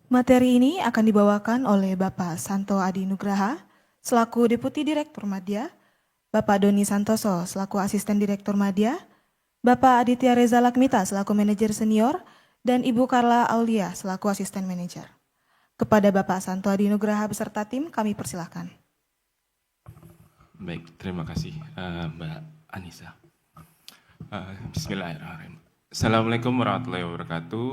Materi ini akan dibawakan oleh Bapak Santo Adi Nugraha selaku Deputi Direktur Madya, Bapak Doni Santoso selaku Asisten Direktur Madya, Bapak Aditya Reza Lakmita selaku Manajer Senior, dan Ibu Karla Aulia selaku Asisten Manajer. Kepada Bapak Santo Adi Nugraha beserta tim kami persilahkan. Baik, terima kasih Mbak Anissa. Bismillahirrahmanirrahim. Assalamualaikum warahmatullahi wabarakatuh.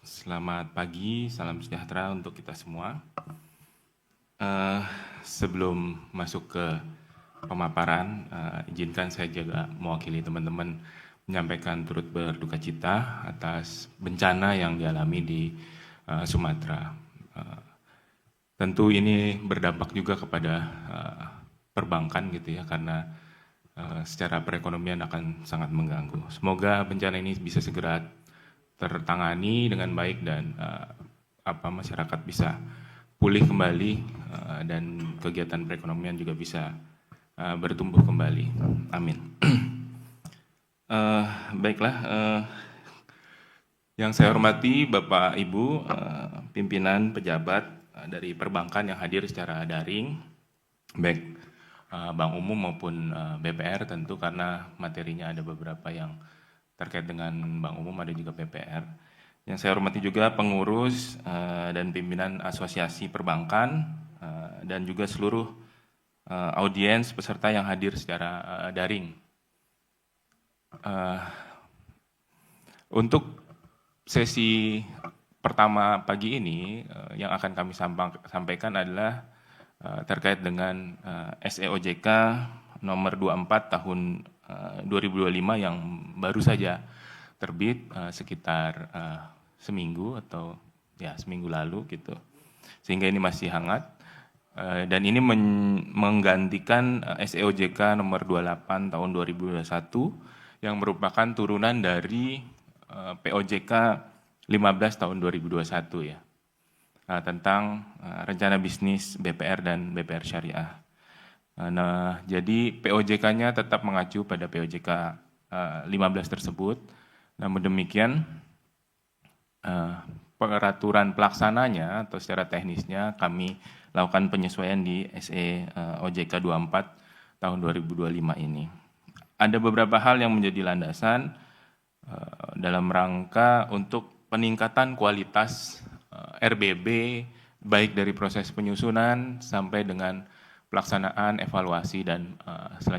Selamat pagi, salam sejahtera untuk kita semua. Sebelum masuk ke pemaparan, izinkan saya juga mewakili teman-teman menyampaikan turut berduka cita atas bencana yang dialami di Sumatera. Tentu ini berdampak juga kepada perbankan gitu ya, karena secara perekonomian akan sangat mengganggu. Semoga bencana ini bisa segera tertangani dengan baik dan masyarakat bisa pulih kembali dan kegiatan perekonomian juga bisa bertumbuh kembali. Amin. Baiklah, yang saya hormati Bapak Ibu pimpinan pejabat dari perbankan yang hadir secara daring, baik Bank Umum maupun BPR tentu, karena materinya ada beberapa yang terkait dengan Bank Umum, ada juga BPR. Yang saya hormati juga pengurus dan pimpinan asosiasi perbankan dan juga seluruh audiens peserta yang hadir secara daring. Untuk sesi pertama pagi ini yang akan kami sampaikan adalah terkait dengan SEOJK nomor 24 tahun 2025 yang baru saja terbit sekitar seminggu atau ya seminggu lalu gitu. Sehingga ini masih hangat dan ini menggantikan SEOJK nomor 28 tahun 2021 yang merupakan turunan dari POJK 15 tahun 2021 ya. Tentang rencana bisnis BPR dan BPR Syariah. Nah, jadi POJK-nya tetap mengacu pada POJK 15 tersebut. Namun demikian, peraturan pelaksananya atau secara teknisnya kami lakukan penyesuaian di SEOJK 24 tahun 2025 ini. Ada beberapa hal yang menjadi landasan dalam rangka untuk peningkatan kualitas RBB, baik dari proses penyusunan sampai dengan pelaksanaan, evaluasi, dan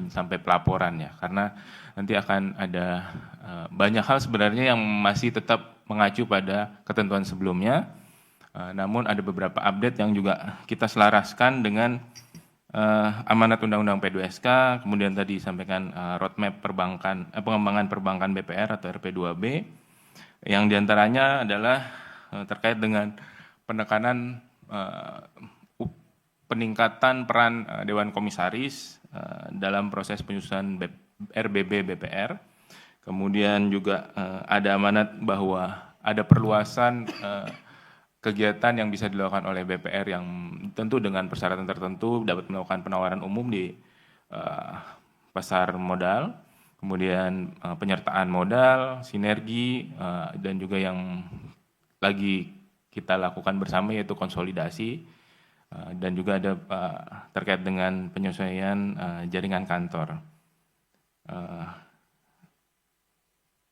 sampai pelaporan ya. Karena nanti akan ada banyak hal sebenarnya yang masih tetap mengacu pada ketentuan sebelumnya. Namun ada beberapa update yang juga kita selaraskan dengan amanat Undang-Undang P2SK, kemudian tadi disampaikan roadmap perbankan, pengembangan perbankan BPR atau RP2B, yang diantaranya adalah terkait dengan penekanan peningkatan peran Dewan Komisaris dalam proses penyusunan RBB BPR. Kemudian juga ada amanat bahwa ada perluasan kegiatan yang bisa dilakukan oleh BPR yang tentu dengan persyaratan tertentu dapat melakukan penawaran umum di pasar modal, kemudian penyertaan modal, sinergi, dan juga yang lagi kita lakukan bersama yaitu konsolidasi, dan juga ada terkait dengan penyesuaian jaringan kantor.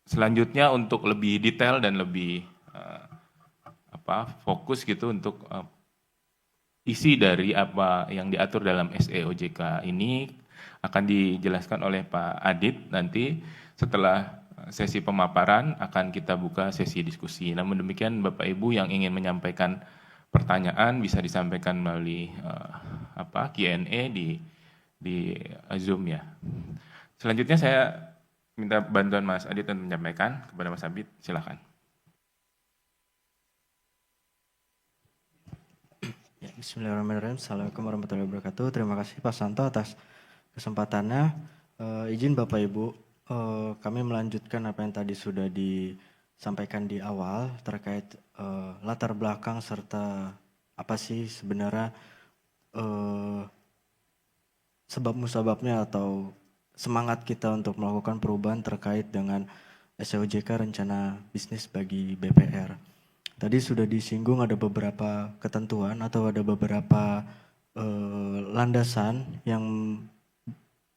Selanjutnya untuk lebih detail dan lebih fokus gitu untuk isi dari apa yang diatur dalam SEOJK ini akan dijelaskan oleh Pak Adit nanti setelah sesi pemaparan akan kita buka sesi diskusi. Namun demikian Bapak Ibu yang ingin menyampaikan pertanyaan bisa disampaikan melalui Q&A di Zoom ya. Selanjutnya saya minta bantuan Mas Adit untuk menyampaikan kepada Mas Adit, silakan. Ya, Bismillahirrahmanirrahim. Assalamualaikum warahmatullahi wabarakatuh. Terima kasih Pak Santo atas kesempatannya. Izin Bapak Ibu, kami melanjutkan apa yang tadi sudah disampaikan di awal terkait latar belakang serta apa sih sebenarnya sebab musababnya atau semangat kita untuk melakukan perubahan terkait dengan SEOJK rencana bisnis bagi BPR. Tadi sudah disinggung ada beberapa ketentuan atau ada beberapa landasan yang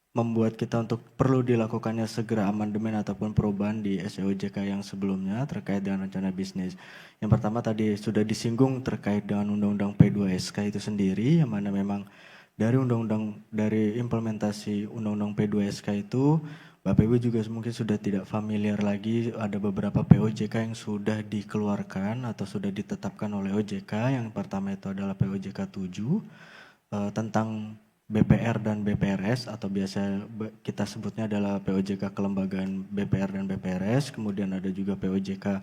membuat kita untuk perlu dilakukannya segera amandemen ataupun perubahan di SEOJK yang sebelumnya terkait dengan rencana bisnis. Yang pertama tadi sudah disinggung terkait dengan Undang-Undang P2SK itu sendiri, yang mana memang dari implementasi Undang-Undang P2SK itu, Bapak Ibu juga mungkin sudah tidak familiar lagi, ada beberapa POJK yang sudah dikeluarkan atau sudah ditetapkan oleh OJK. Yang pertama itu adalah POJK 7 tentang BPR dan BPRS atau biasa kita sebutnya adalah POJK kelembagaan BPR dan BPRS. Kemudian ada juga POJK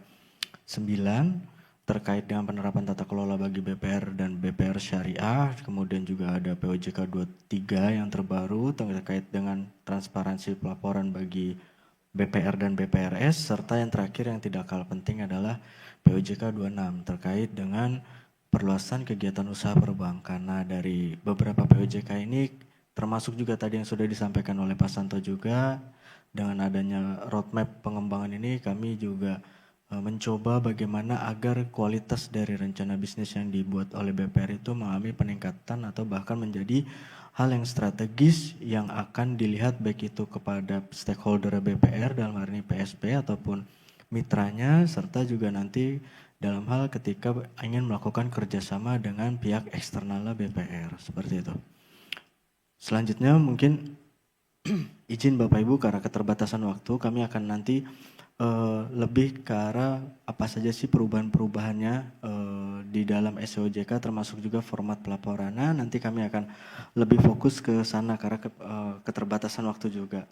9 terkait dengan penerapan tata kelola bagi BPR dan BPR syariah. Kemudian juga ada POJK 23 yang terbaru terkait dengan transparansi pelaporan bagi BPR dan BPRS. Serta yang terakhir yang tidak kalah penting adalah POJK 26 terkait dengan perluasan kegiatan usaha perbankan. Nah, dari beberapa POJK ini termasuk juga tadi yang sudah disampaikan oleh Pak Santo juga, dengan adanya roadmap pengembangan ini kami juga mencoba bagaimana agar kualitas dari rencana bisnis yang dibuat oleh BPR itu mengalami peningkatan atau bahkan menjadi hal yang strategis yang akan dilihat baik itu kepada stakeholder BPR dalam hal ini PSP ataupun mitranya, serta juga nanti dalam hal ketika ingin melakukan kerjasama dengan pihak eksternal BPR, seperti itu. Selanjutnya mungkin izin Bapak Ibu karena keterbatasan waktu, kami akan nanti lebih ke arah apa saja sih perubahan-perubahannya di dalam SEOJK termasuk juga format pelaporannya. Nanti kami akan lebih fokus ke sana karena keterbatasan waktu juga.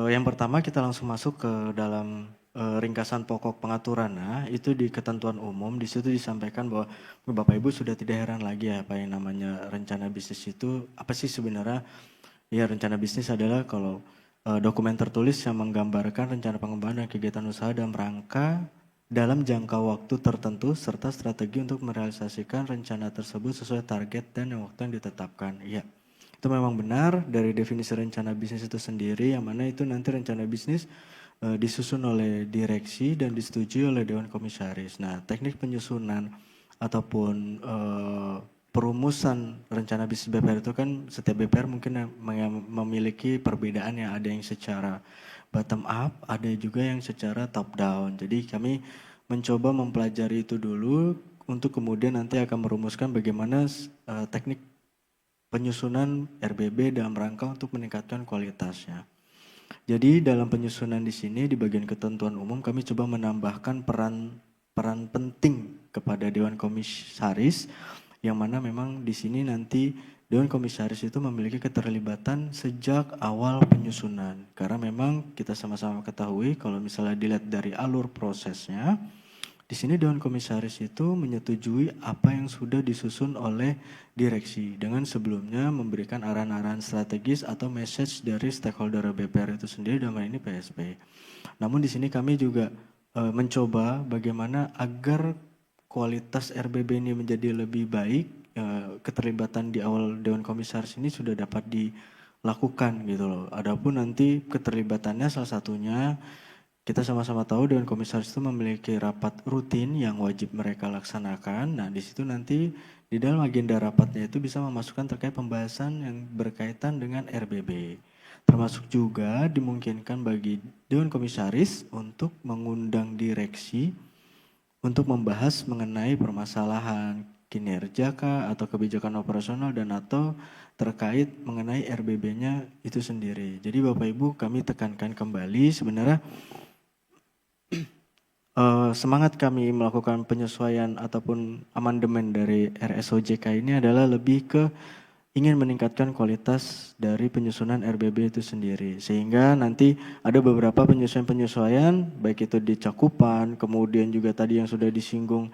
Yang pertama kita langsung masuk ke dalam ringkasan pokok pengaturan. Nah, itu di ketentuan umum, di situ disampaikan bahwa Bapak Ibu sudah tidak heran lagi ya apa yang namanya rencana bisnis itu, apa sih sebenarnya? Ya, rencana bisnis adalah kalau dokumen tertulis yang menggambarkan rencana pengembangan dan kegiatan usaha dalam rangka dalam jangka waktu tertentu serta strategi untuk merealisasikan rencana tersebut sesuai target dan waktu yang ditetapkan. Iya. Itu memang benar dari definisi rencana bisnis itu sendiri, yang mana itu nanti rencana bisnis disusun oleh direksi dan disetujui oleh Dewan Komisaris. Nah, teknik penyusunan ataupun perumusan rencana bisnis BPR itu kan setiap BPR mungkin memiliki perbedaan, yang ada yang secara bottom up, ada juga yang secara top down. Jadi kami mencoba mempelajari itu dulu untuk kemudian nanti akan merumuskan bagaimana teknik penyusunan RBB dalam rangka untuk meningkatkan kualitasnya. Jadi dalam penyusunan di sini di bagian ketentuan umum kami coba menambahkan peran penting kepada Dewan Komisaris, yang mana memang di sini nanti Dewan Komisaris itu memiliki keterlibatan sejak awal penyusunan. Karena memang kita sama-sama ketahui kalau misalnya dilihat dari alur prosesnya, di sini Dewan Komisaris itu menyetujui apa yang sudah disusun oleh direksi dengan sebelumnya memberikan arahan-arahan strategis atau message dari stakeholder BPR itu sendiri, dalam hal ini PSP. Namun di sini kami juga mencoba bagaimana agar kualitas RBB ini menjadi lebih baik. Keterlibatan di awal Dewan Komisaris ini sudah dapat dilakukan gitu loh. Adapun nanti keterlibatannya salah satunya kita sama-sama tahu Dewan Komisaris itu memiliki rapat rutin yang wajib mereka laksanakan. Nah, di situ nanti di dalam agenda rapatnya itu bisa memasukkan terkait pembahasan yang berkaitan dengan RBB. Termasuk juga dimungkinkan bagi Dewan Komisaris untuk mengundang direksi untuk membahas mengenai permasalahan kinerja kah atau kebijakan operasional dan atau terkait mengenai RBB-nya itu sendiri. Jadi Bapak Ibu kami tekankan kembali sebenarnya semangat kami melakukan penyesuaian ataupun amandemen dari RSOJK ini adalah lebih ke ingin meningkatkan kualitas dari penyusunan RBB itu sendiri. Sehingga nanti ada beberapa penyesuaian-penyesuaian, baik itu di cakupan, kemudian juga tadi yang sudah disinggung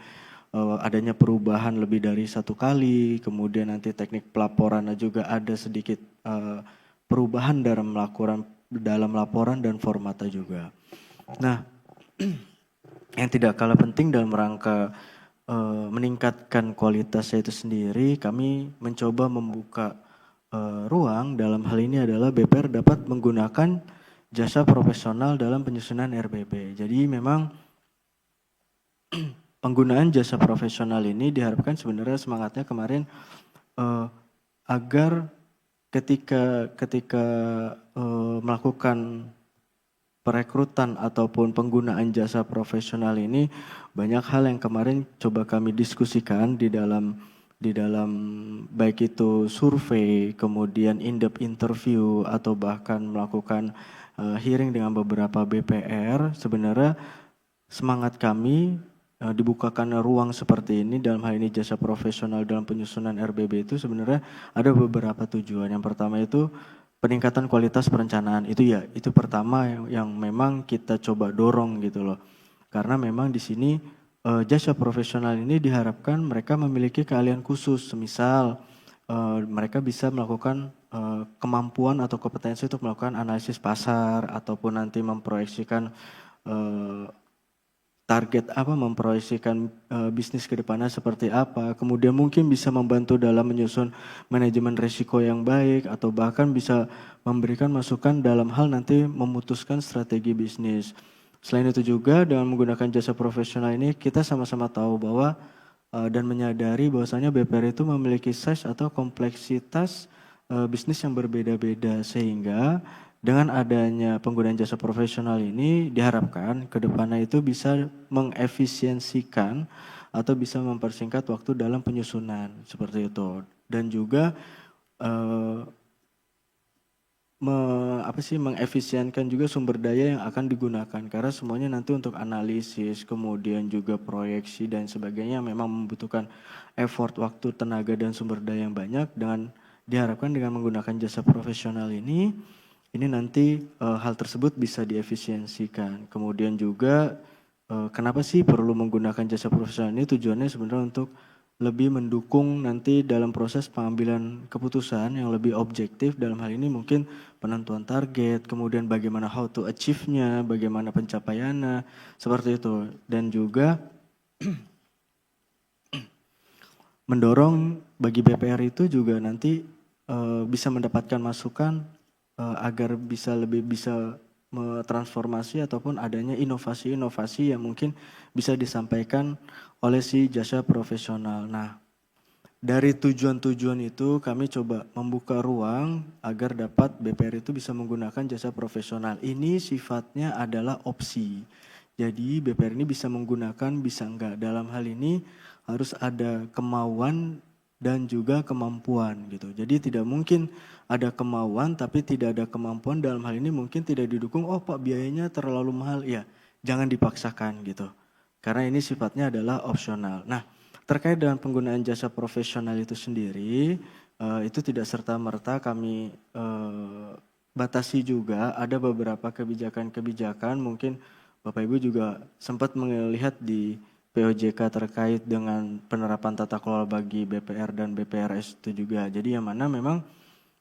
adanya perubahan lebih dari satu kali, kemudian nanti teknik pelaporannya juga ada sedikit perubahan dalam laporan dan formatnya juga. Nah, yang tidak kalah penting dalam rangka meningkatkan kualitasnya itu sendiri, kami mencoba membuka ruang dalam hal ini adalah BPR dapat menggunakan jasa profesional dalam penyusunan RBP. Jadi memang penggunaan jasa profesional ini diharapkan sebenarnya semangatnya kemarin agar ketika melakukan perekrutan ataupun penggunaan jasa profesional ini banyak hal yang kemarin coba kami diskusikan di dalam baik itu survei, kemudian in-depth interview atau bahkan melakukan hearing dengan beberapa BPR. Sebenarnya semangat kami dibukakan ruang seperti ini dalam hal ini jasa profesional dalam penyusunan RBB itu sebenarnya ada beberapa tujuan. Yang pertama itu peningkatan kualitas perencanaan. Itu pertama yang memang kita coba dorong gitu loh. Karena memang di sini jasa profesional ini diharapkan mereka memiliki keahlian khusus. Semisal mereka bisa melakukan kemampuan atau kompetensi untuk melakukan analisis pasar ataupun nanti memproyeksikan target apa, memproyeksikan bisnis ke depannya seperti apa, kemudian mungkin bisa membantu dalam menyusun manajemen risiko yang baik, atau bahkan bisa memberikan masukan dalam hal nanti memutuskan strategi bisnis. Selain itu juga dengan menggunakan jasa profesional ini kita sama-sama tahu bahwa dan menyadari bahwasanya BPR itu memiliki size atau kompleksitas bisnis yang berbeda-beda, sehingga dengan adanya penggunaan jasa profesional ini diharapkan ke depannya itu bisa mengefisiensikan atau bisa mempersingkat waktu dalam penyusunan seperti itu. Dan juga mengefisienkan juga sumber daya yang akan digunakan, karena semuanya nanti untuk analisis, kemudian juga proyeksi dan sebagainya memang membutuhkan effort, waktu, tenaga dan sumber daya yang banyak. Dengan diharapkan dengan menggunakan jasa profesional ini nanti hal tersebut bisa diefisiensikan. Kemudian juga kenapa sih perlu menggunakan jasa profesional ini? Tujuannya sebenarnya untuk lebih mendukung nanti dalam proses pengambilan keputusan yang lebih objektif. Dalam hal ini mungkin penentuan target, kemudian bagaimana how to achieve-nya, bagaimana pencapaiannya, seperti itu. Dan juga mendorong bagi BPR itu juga nanti bisa mendapatkan masukan agar lebih bisa transformasi ataupun adanya inovasi-inovasi yang mungkin bisa disampaikan oleh si jasa profesional. Nah, dari tujuan-tujuan itu kami coba membuka ruang agar dapat BPR itu bisa menggunakan jasa profesional. Ini sifatnya adalah opsi. Jadi BPR ini bisa menggunakan, bisa enggak. Dalam hal ini harus ada kemauan dan juga kemampuan gitu. Jadi tidak mungkin ada kemauan tapi tidak ada kemampuan. Dalam hal ini mungkin tidak didukung, oh Pak biayanya terlalu mahal. Ya, jangan dipaksakan gitu. Karena ini sifatnya adalah opsional. Nah, terkait dengan penggunaan jasa profesional itu sendiri, itu tidak serta-merta kami batasi juga. Ada beberapa kebijakan-kebijakan, mungkin Bapak Ibu juga sempat melihat di POJK terkait dengan penerapan tata kelola bagi BPR dan BPRS itu juga. Jadi yang mana memang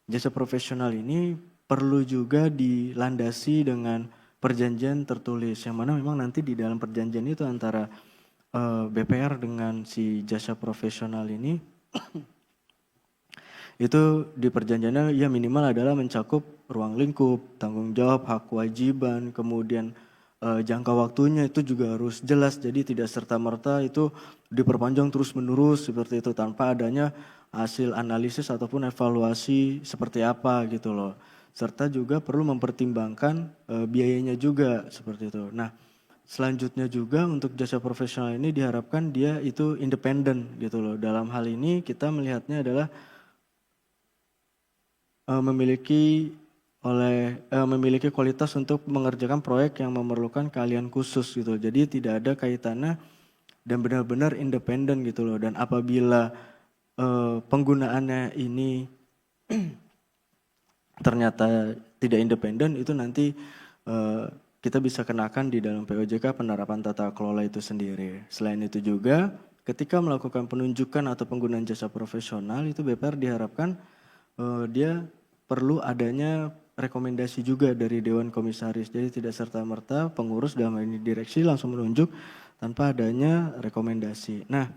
jasa profesional ini perlu juga dilandasi dengan perjanjian tertulis, yang mana memang nanti di dalam perjanjian itu antara BPR dengan si jasa profesional ini itu di perjanjiannya ya minimal adalah mencakup ruang lingkup, tanggung jawab, hak kewajiban, kemudian jangka waktunya itu juga harus jelas. Jadi tidak serta-merta itu diperpanjang terus-menerus seperti itu tanpa adanya hasil analisis ataupun evaluasi seperti apa gitu loh. Serta juga perlu mempertimbangkan biayanya juga seperti itu. Nah, selanjutnya juga untuk jasa profesional ini diharapkan dia itu independen gitu loh. Dalam hal ini kita melihatnya adalah memiliki kualitas untuk mengerjakan proyek yang memerlukan keahlian khusus gitu. Jadi tidak ada kaitannya dan benar-benar independen gitu loh. Dan apabila penggunaannya ini ternyata tidak independen, itu nanti kita bisa kenakan di dalam POJK penerapan tata kelola itu sendiri. Selain itu juga ketika melakukan penunjukan atau penggunaan jasa profesional itu BPR diharapkan dia perlu adanya rekomendasi juga dari Dewan Komisaris. Jadi tidak serta-merta pengurus dalam hal ini direksi langsung menunjuk tanpa adanya rekomendasi. Nah,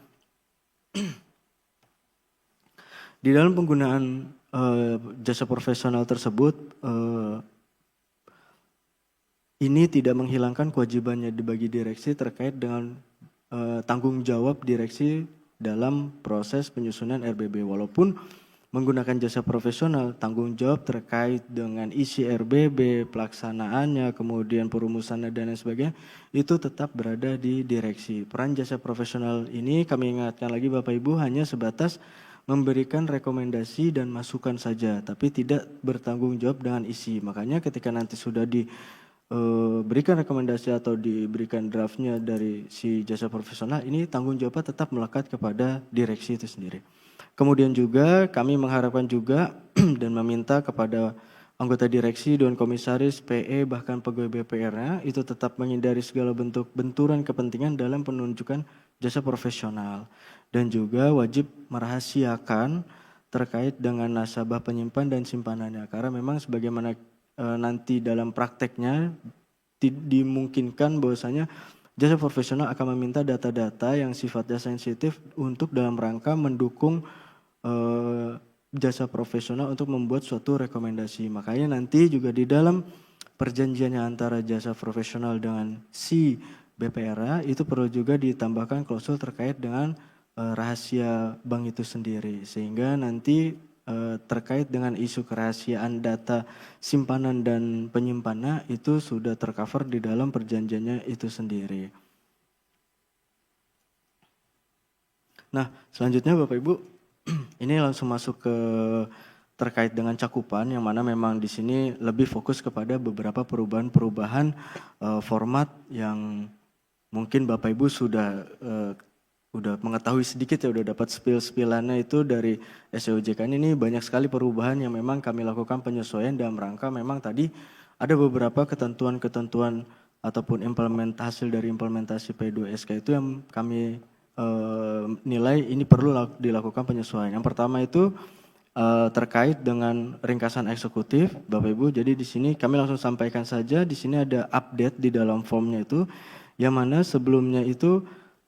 di dalam penggunaan jasa profesional tersebut ini tidak menghilangkan kewajibannya bagi direksi terkait dengan tanggung jawab direksi dalam proses penyusunan RBB. Walaupun menggunakan jasa profesional, tanggung jawab terkait dengan isi RBB, pelaksanaannya, kemudian perumusannya dan lain sebagainya, itu tetap berada di direksi. Peran jasa profesional ini kami ingatkan lagi Bapak Ibu hanya sebatas memberikan rekomendasi dan masukan saja, tapi tidak bertanggung jawab dengan isi. Makanya ketika nanti sudah diberikan rekomendasi atau diberikan draftnya dari si jasa profesional, ini tanggung jawabnya tetap melekat kepada direksi itu sendiri. Kemudian juga kami mengharapkan juga dan meminta kepada anggota direksi, dewan komisaris, PE, bahkan pegawai BPR-nya itu tetap menghindari segala bentuk benturan kepentingan dalam penunjukan jasa profesional. Dan juga wajib merahasiakan terkait dengan nasabah penyimpan dan simpanannya. Karena memang sebagaimana nanti dalam prakteknya dimungkinkan bahwasanya jasa profesional akan meminta data-data yang sifatnya sensitif untuk dalam rangka mendukung jasa profesional untuk membuat suatu rekomendasi. Makanya nanti juga di dalam perjanjiannya antara jasa profesional dengan si BPRA itu perlu juga ditambahkan klausul terkait dengan rahasia bank itu sendiri. Sehingga nanti terkait dengan isu kerahasiaan data simpanan dan penyimpanannya itu sudah tercover di dalam perjanjiannya itu sendiri. Nah, selanjutnya Bapak Ibu, ini langsung masuk ke terkait dengan cakupan yang mana memang di sini lebih fokus kepada beberapa perubahan-perubahan format yang mungkin Bapak Ibu sudah mengetahui sedikit ya, udah dapat spill-spillannya itu dari SEOJK ini banyak sekali perubahan yang memang kami lakukan penyesuaian dalam rangka memang tadi ada beberapa ketentuan-ketentuan ataupun hasil dari implementasi P2SK itu yang kami nilai ini perlu dilakukan penyesuaian. Yang pertama itu terkait dengan ringkasan eksekutif, Bapak Ibu. Jadi di sini kami langsung sampaikan saja, di sini ada update di dalam formnya itu, yang mana sebelumnya itu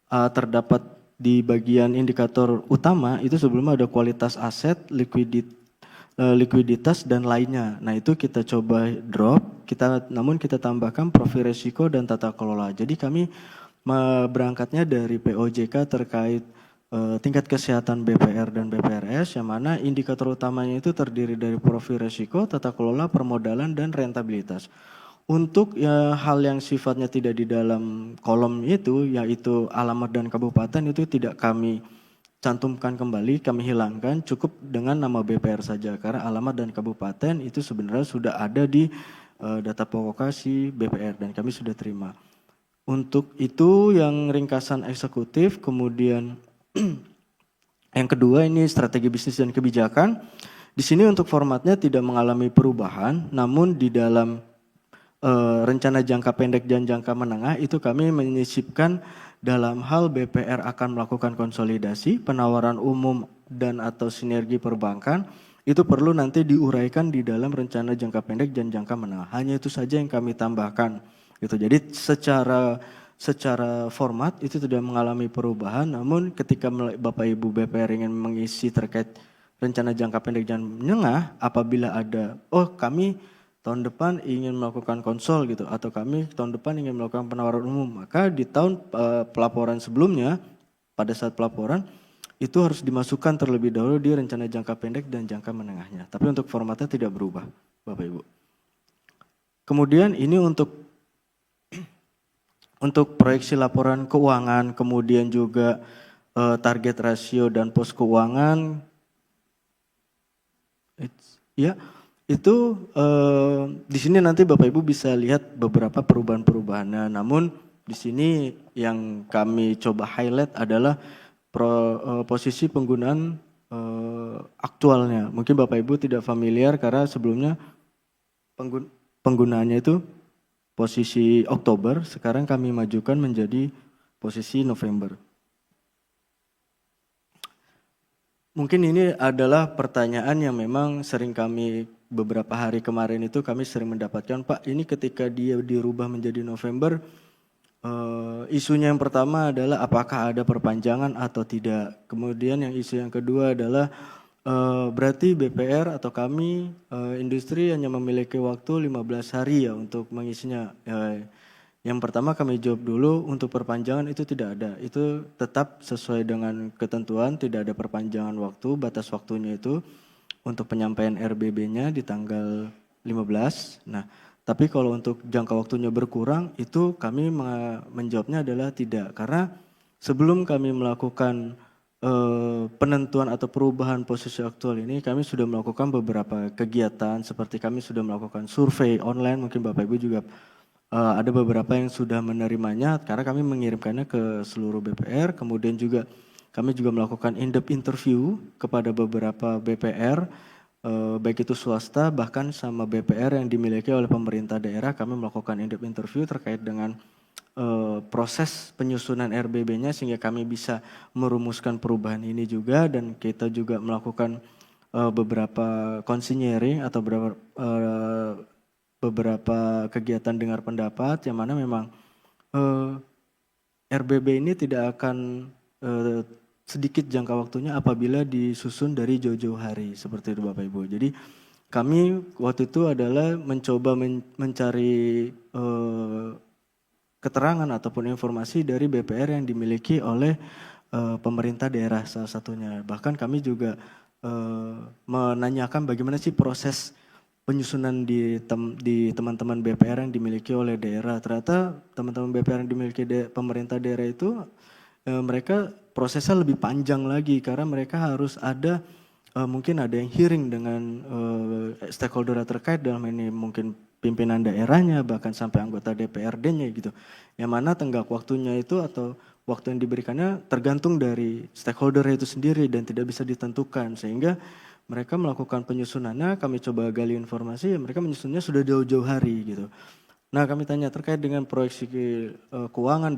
terdapat di bagian indikator utama itu sebelumnya ada kualitas aset, likuiditas dan lainnya. Nah itu kita coba drop, namun kita tambahkan profil resiko dan tata kelola. Jadi kami berangkatnya dari POJK terkait tingkat kesehatan BPR dan BPRS, yang mana indikator utamanya itu terdiri dari profil resiko, tata kelola, permodalan, dan rentabilitas. Untuk hal yang sifatnya tidak di dalam kolom itu, yaitu alamat dan kabupaten, itu tidak kami cantumkan kembali, kami hilangkan, cukup dengan nama BPR saja. Karena alamat dan kabupaten itu sebenarnya sudah ada di data pokokasi BPR dan kami sudah terima. Untuk itu yang ringkasan eksekutif, kemudian yang kedua ini strategi bisnis dan kebijakan. Di sini untuk formatnya tidak mengalami perubahan, namun di dalam rencana jangka pendek dan jangka menengah itu kami menyisipkan dalam hal BPR akan melakukan konsolidasi, penawaran umum dan atau sinergi perbankan, itu perlu nanti diuraikan di dalam rencana jangka pendek dan jangka menengah. Hanya itu saja yang kami tambahkan. Gitu. Jadi secara format itu tidak mengalami perubahan, namun ketika Bapak Ibu BPR ingin mengisi terkait rencana jangka pendek dan menengah, apabila ada, kami tahun depan ingin melakukan konsol gitu, atau kami tahun depan ingin melakukan penawaran umum, maka di tahun pelaporan sebelumnya, pada saat pelaporan, itu harus dimasukkan terlebih dahulu di rencana jangka pendek dan jangka menengahnya. Tapi untuk formatnya tidak berubah, Bapak Ibu. Kemudian ini untuk proyeksi laporan keuangan, kemudian juga target rasio dan pos keuangan, itu di sini nanti Bapak Ibu bisa lihat beberapa perubahan-perubahannya. Namun di sini yang kami coba highlight adalah posisi penggunaan aktualnya. Mungkin Bapak Ibu tidak familiar karena sebelumnya penggunaannya itu posisi Oktober, sekarang kami majukan menjadi posisi November. Mungkin ini adalah pertanyaan yang memang sering kami beberapa hari kemarin itu kami sering mendapatkan, Pak, ini ketika dia dirubah menjadi November, isunya yang pertama adalah apakah ada perpanjangan atau tidak. Kemudian yang isu yang kedua adalah Berarti BPR atau kami industri hanya memiliki waktu 15 hari ya untuk mengisinya. Yang pertama kami jawab dulu, untuk perpanjangan itu tidak ada. Itu tetap sesuai dengan ketentuan, tidak ada perpanjangan waktu, batas waktunya itu untuk penyampaian RBB-nya di tanggal 15. Nah, tapi kalau untuk jangka waktunya berkurang, itu kami menjawabnya adalah tidak. Karena sebelum kami melakukan penentuan atau perubahan posisi aktual ini, kami sudah melakukan beberapa kegiatan, seperti kami sudah melakukan survei online, mungkin Bapak Ibu juga ada beberapa yang sudah menerimanya, karena kami mengirimkannya ke seluruh BPR, kemudian juga kami juga melakukan in-depth interview kepada beberapa BPR, baik itu swasta, bahkan sama BPR yang dimiliki oleh pemerintah daerah, kami melakukan in-depth interview terkait dengan proses penyusunan RBB-nya sehingga kami bisa merumuskan perubahan ini juga, dan kita juga melakukan beberapa konsinyering atau beberapa kegiatan dengar pendapat yang mana memang RBB ini tidak akan sedikit jangka waktunya apabila disusun dari jauh-jauh hari, seperti itu Bapak Ibu. Jadi kami waktu itu adalah mencoba mencari keterangan ataupun informasi dari BPR yang dimiliki oleh pemerintah daerah salah satunya. Bahkan kami juga menanyakan bagaimana sih proses penyusunan di teman-teman BPR yang dimiliki oleh daerah. Ternyata teman-teman BPR yang dimiliki pemerintah daerah itu mereka prosesnya lebih panjang lagi, karena mereka harus ada mungkin ada yang hearing dengan stakeholder terkait, dalam ini mungkin pimpinan daerahnya, bahkan sampai anggota DPRD-nya gitu. Yang mana tenggak waktunya itu atau waktu yang diberikannya tergantung dari stakeholder itu sendiri dan tidak bisa ditentukan, sehingga mereka melakukan penyusunannya, kami coba gali informasi, mereka menyusunnya sudah jauh-jauh hari gitu. Nah, kami tanya terkait dengan proyeksi keuangan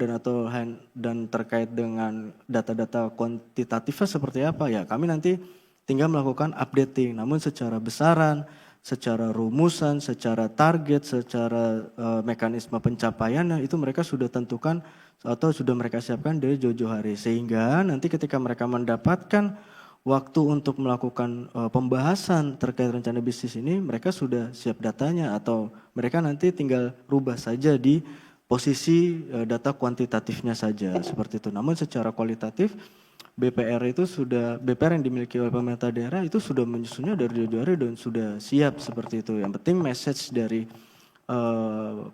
dan terkait dengan data-data kuantitatifnya seperti apa ya, kami nanti tinggal melakukan updating, namun secara besaran, secara rumusan, secara target, secara mekanisme pencapaiannya itu mereka sudah tentukan atau sudah mereka siapkan dari jauh-jauh hari, sehingga nanti ketika mereka mendapatkan waktu untuk melakukan pembahasan terkait rencana bisnis ini, mereka sudah siap datanya atau mereka nanti tinggal rubah saja di posisi data kuantitatifnya saja, seperti itu. Namun secara kualitatif BPR yang dimiliki oleh pemerintah daerah itu sudah menyusunnya dari jauh-jauh hari dan sudah siap, seperti itu. Yang penting message dari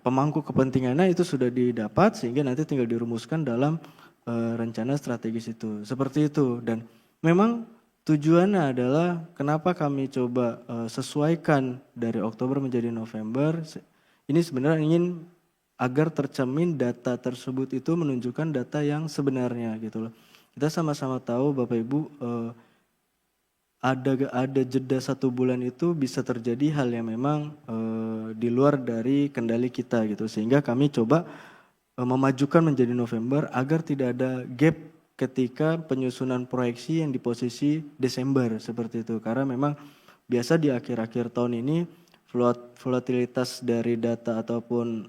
pemangku kepentingannya itu sudah didapat, sehingga nanti tinggal dirumuskan dalam rencana strategis itu, seperti itu. Dan memang tujuannya adalah kenapa kami coba sesuaikan dari Oktober menjadi November, ini sebenarnya ingin agar tercermin data tersebut itu menunjukkan data yang sebenarnya gitu loh. Kita sama-sama tahu Bapak Ibu ada jeda 1 bulan itu bisa terjadi hal yang memang di luar dari kendali kita gitu, sehingga kami coba memajukan menjadi November agar tidak ada gap ketika penyusunan proyeksi yang di posisi Desember, seperti itu. Karena memang biasa di akhir-akhir tahun ini volatilitas dari data ataupun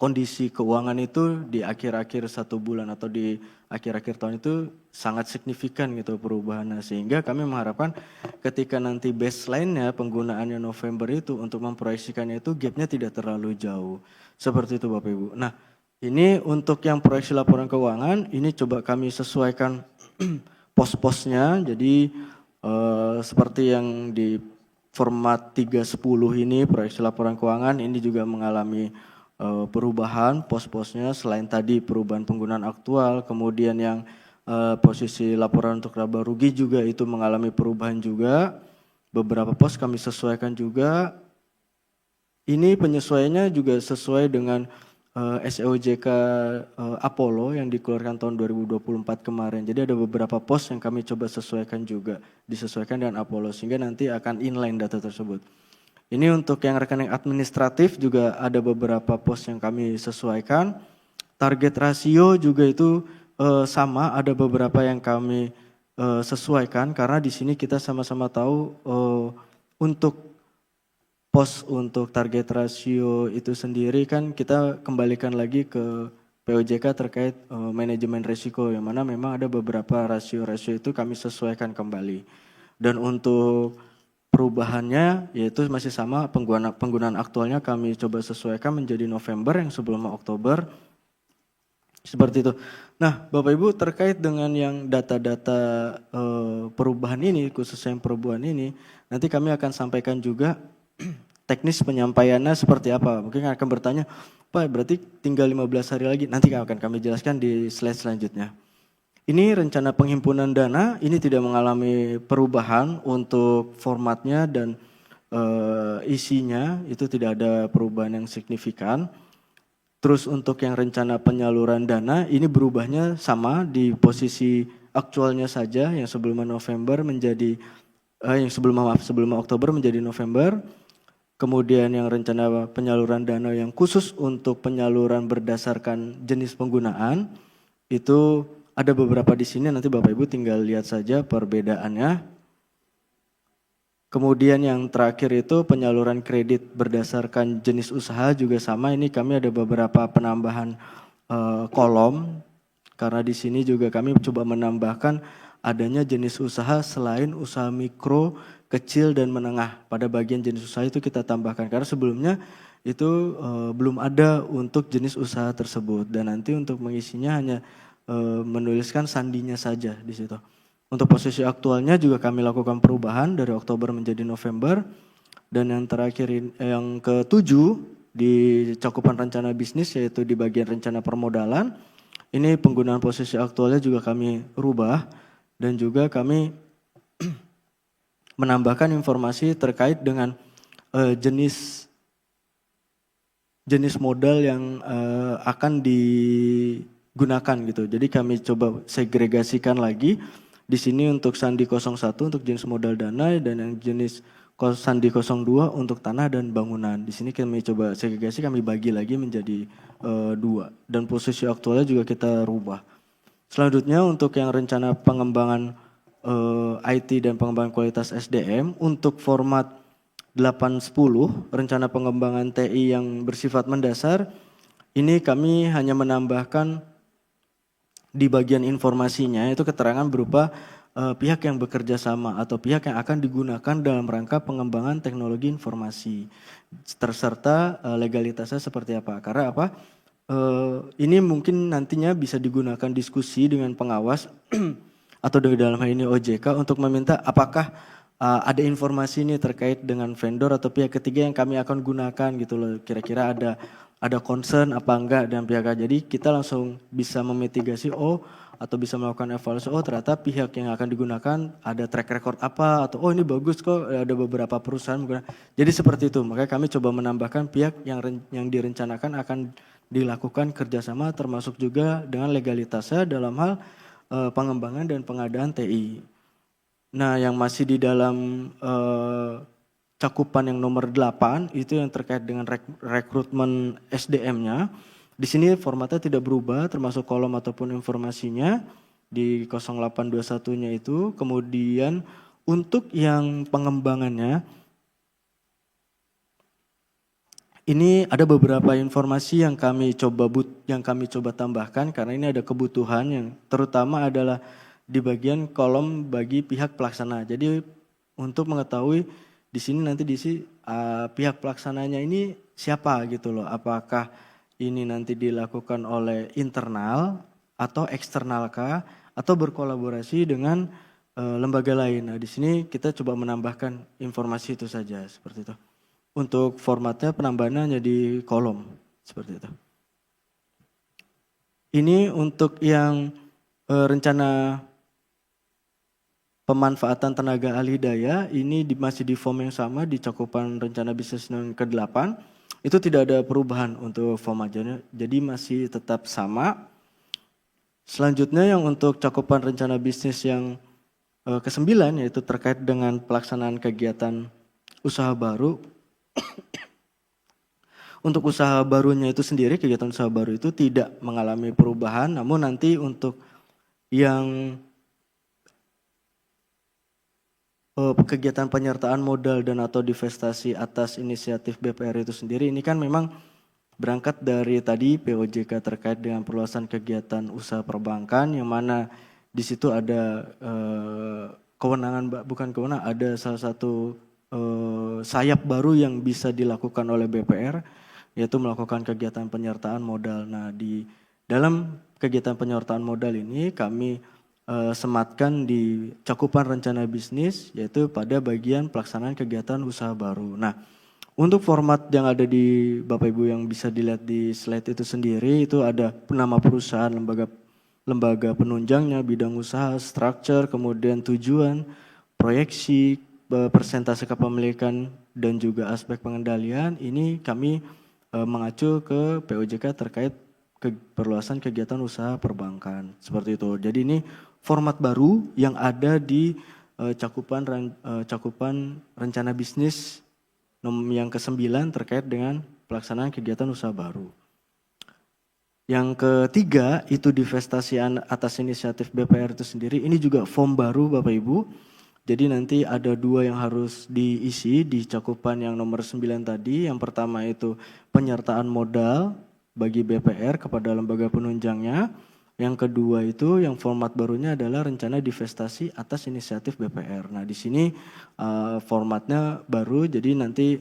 kondisi keuangan itu di akhir-akhir 1 bulan atau di akhir-akhir tahun itu sangat signifikan gitu perubahannya, sehingga kami mengharapkan ketika nanti baseline-nya penggunaannya November itu untuk memproyeksikannya itu gapnya tidak terlalu jauh, seperti itu Bapak Ibu. Nah, ini untuk yang proyeksi laporan keuangan ini coba kami sesuaikan pos-posnya, jadi seperti yang di format 310 ini proyeksi laporan keuangan ini juga mengalami perubahan pos-posnya, selain tadi perubahan penggunaan aktual, kemudian yang posisi laporan untuk laba rugi juga itu mengalami perubahan juga. Beberapa pos kami sesuaikan juga. Ini penyesuaiannya juga sesuai dengan SEOJK Apollo yang dikeluarkan tahun 2024 kemarin. Jadi ada beberapa pos yang kami coba sesuaikan juga, disesuaikan dengan Apollo sehingga nanti akan inline data tersebut. Ini untuk yang rekening administratif juga ada beberapa pos yang kami sesuaikan. Target rasio juga itu sama, ada beberapa yang kami sesuaikan karena di sini kita sama-sama tahu untuk pos untuk target rasio itu sendiri kan kita kembalikan lagi ke POJK terkait manajemen risiko, yang mana memang ada beberapa rasio-rasio itu kami sesuaikan kembali. Dan untuk perubahannya yaitu masih sama, penggunaan aktualnya kami coba sesuaikan menjadi November yang sebelumnya Oktober. Seperti itu. Nah, Bapak Ibu terkait dengan yang data-data perubahan ini, khususnya yang perubahan ini, nanti kami akan sampaikan juga teknis penyampaiannya seperti apa. Mungkin akan bertanya, Pak berarti tinggal 15 hari lagi, nanti akan kami jelaskan di slide selanjutnya. Ini rencana penghimpunan dana, ini tidak mengalami perubahan untuk formatnya dan isinya, itu tidak ada perubahan yang signifikan. Terus untuk yang rencana penyaluran dana, ini berubahnya sama di posisi aktualnya saja, yang sebelumnya November menjadi, sebelum Oktober menjadi November. Kemudian yang rencana penyaluran dana yang khusus untuk penyaluran berdasarkan jenis penggunaan, itu ada beberapa di sini, nanti Bapak Ibu tinggal lihat saja perbedaannya. Kemudian yang terakhir itu penyaluran kredit berdasarkan jenis usaha juga sama, ini kami ada beberapa penambahan kolom, karena di sini juga kami coba menambahkan adanya jenis usaha selain usaha mikro, kecil dan menengah. Pada bagian jenis usaha itu kita tambahkan, karena sebelumnya itu belum ada untuk jenis usaha tersebut, dan nanti untuk mengisinya hanya menuliskan sandinya saja di situ. Untuk posisi aktualnya juga kami lakukan perubahan dari Oktober menjadi November. Dan yang terakhir, yang ke-7 di cakupan rencana bisnis, yaitu di bagian rencana permodalan. Ini penggunaan posisi aktualnya juga kami rubah, dan juga kami menambahkan informasi terkait dengan jenis modal yang akan digunakan gitu. Jadi kami coba segregasikan lagi. Di sini untuk Sandi 01 untuk jenis modal dana, dan yang jenis Sandi 02 untuk tanah dan bangunan. Di sini kami coba segregasi, kami bagi lagi menjadi 2. Dan posisi aktualnya juga kita rubah. Selanjutnya untuk yang rencana pengembangan IT dan pengembangan kualitas SDM, untuk format 810, rencana pengembangan TI yang bersifat mendasar, ini kami hanya menambahkan di bagian informasinya itu keterangan berupa pihak yang bekerja sama atau pihak yang akan digunakan dalam rangka pengembangan teknologi informasi, terserta legalitasnya seperti apa. Karena apa? Ini mungkin nantinya bisa digunakan diskusi dengan pengawas atau dalam hal ini OJK untuk meminta apakah ada informasi ini terkait dengan vendor atau pihak ketiga yang kami akan gunakan gitu loh. Kira-kira ada concern apa enggak dan pihak. Jadi kita langsung bisa memitigasi atau bisa melakukan evaluasi, ternyata pihak yang akan digunakan ada track record apa, atau ini bagus kok ada beberapa perusahaan menggunakan. Jadi seperti itu, makanya kami coba menambahkan pihak yang direncanakan akan dilakukan kerjasama, termasuk juga dengan legalitasnya dalam hal pengembangan dan pengadaan TI. Nah, yang masih di dalam cakupan yang nomor 8 itu yang terkait dengan rekrutmen SDM-nya. Di sini formatnya tidak berubah, termasuk kolom ataupun informasinya di 0821-nya itu. Kemudian untuk yang pengembangannya, ini ada beberapa informasi yang kami coba tambahkan, karena ini ada kebutuhan yang terutama adalah di bagian kolom bagi pihak pelaksana. Jadi untuk mengetahui di sini nanti pihak pelaksananya ini siapa gitu loh. Apakah ini nanti dilakukan oleh internal atau eksternal kah, atau berkolaborasi dengan lembaga lain. Nah, di sini kita coba menambahkan informasi itu saja seperti itu. Untuk formatnya penambahannya hanya di kolom seperti itu. Ini untuk yang rencana pemanfaatan tenaga ahli daya, ini masih di form yang sama di cakupan rencana bisnis yang ke-8. Itu tidak ada perubahan untuk formatnya, jadi masih tetap sama. Selanjutnya yang untuk cakupan rencana bisnis yang ke-9, yaitu terkait dengan pelaksanaan kegiatan usaha baru. Untuk usaha barunya itu sendiri, kegiatan usaha baru itu tidak mengalami perubahan, namun nanti untuk yang kegiatan penyertaan modal dan atau divestasi atas inisiatif BPR itu sendiri, ini kan memang berangkat dari tadi POJK terkait dengan perluasan kegiatan usaha perbankan, yang mana di situ ada kewenangan, bukan kewenangan, ada salah satu sayap baru yang bisa dilakukan oleh BPR, yaitu melakukan kegiatan penyertaan modal. Nah, di dalam kegiatan penyertaan modal ini kami sematkan di cakupan rencana bisnis, yaitu pada bagian pelaksanaan kegiatan usaha baru. Nah, untuk format yang ada di Bapak Ibu yang bisa dilihat di slide itu sendiri, itu ada nama perusahaan, lembaga penunjangnya, bidang usaha, structure, kemudian tujuan, proyeksi, persentase kepemilikan, dan juga aspek pengendalian. Ini kami mengacu ke POJK terkait perluasan kegiatan usaha perbankan. Seperti itu. Jadi ini format baru yang ada di cakupan rencana bisnis yang ke-9 terkait dengan pelaksanaan kegiatan usaha baru. Yang ketiga itu divestasi atas inisiatif BPR itu sendiri. Ini juga form baru Bapak Ibu. Jadi nanti ada 2 yang harus diisi di cakupan yang nomor 9 tadi. Yang pertama itu penyertaan modal bagi BPR kepada lembaga penunjangnya. Yang kedua itu yang format barunya adalah rencana divestasi atas inisiatif BPR. Nah, di sini formatnya baru, jadi nanti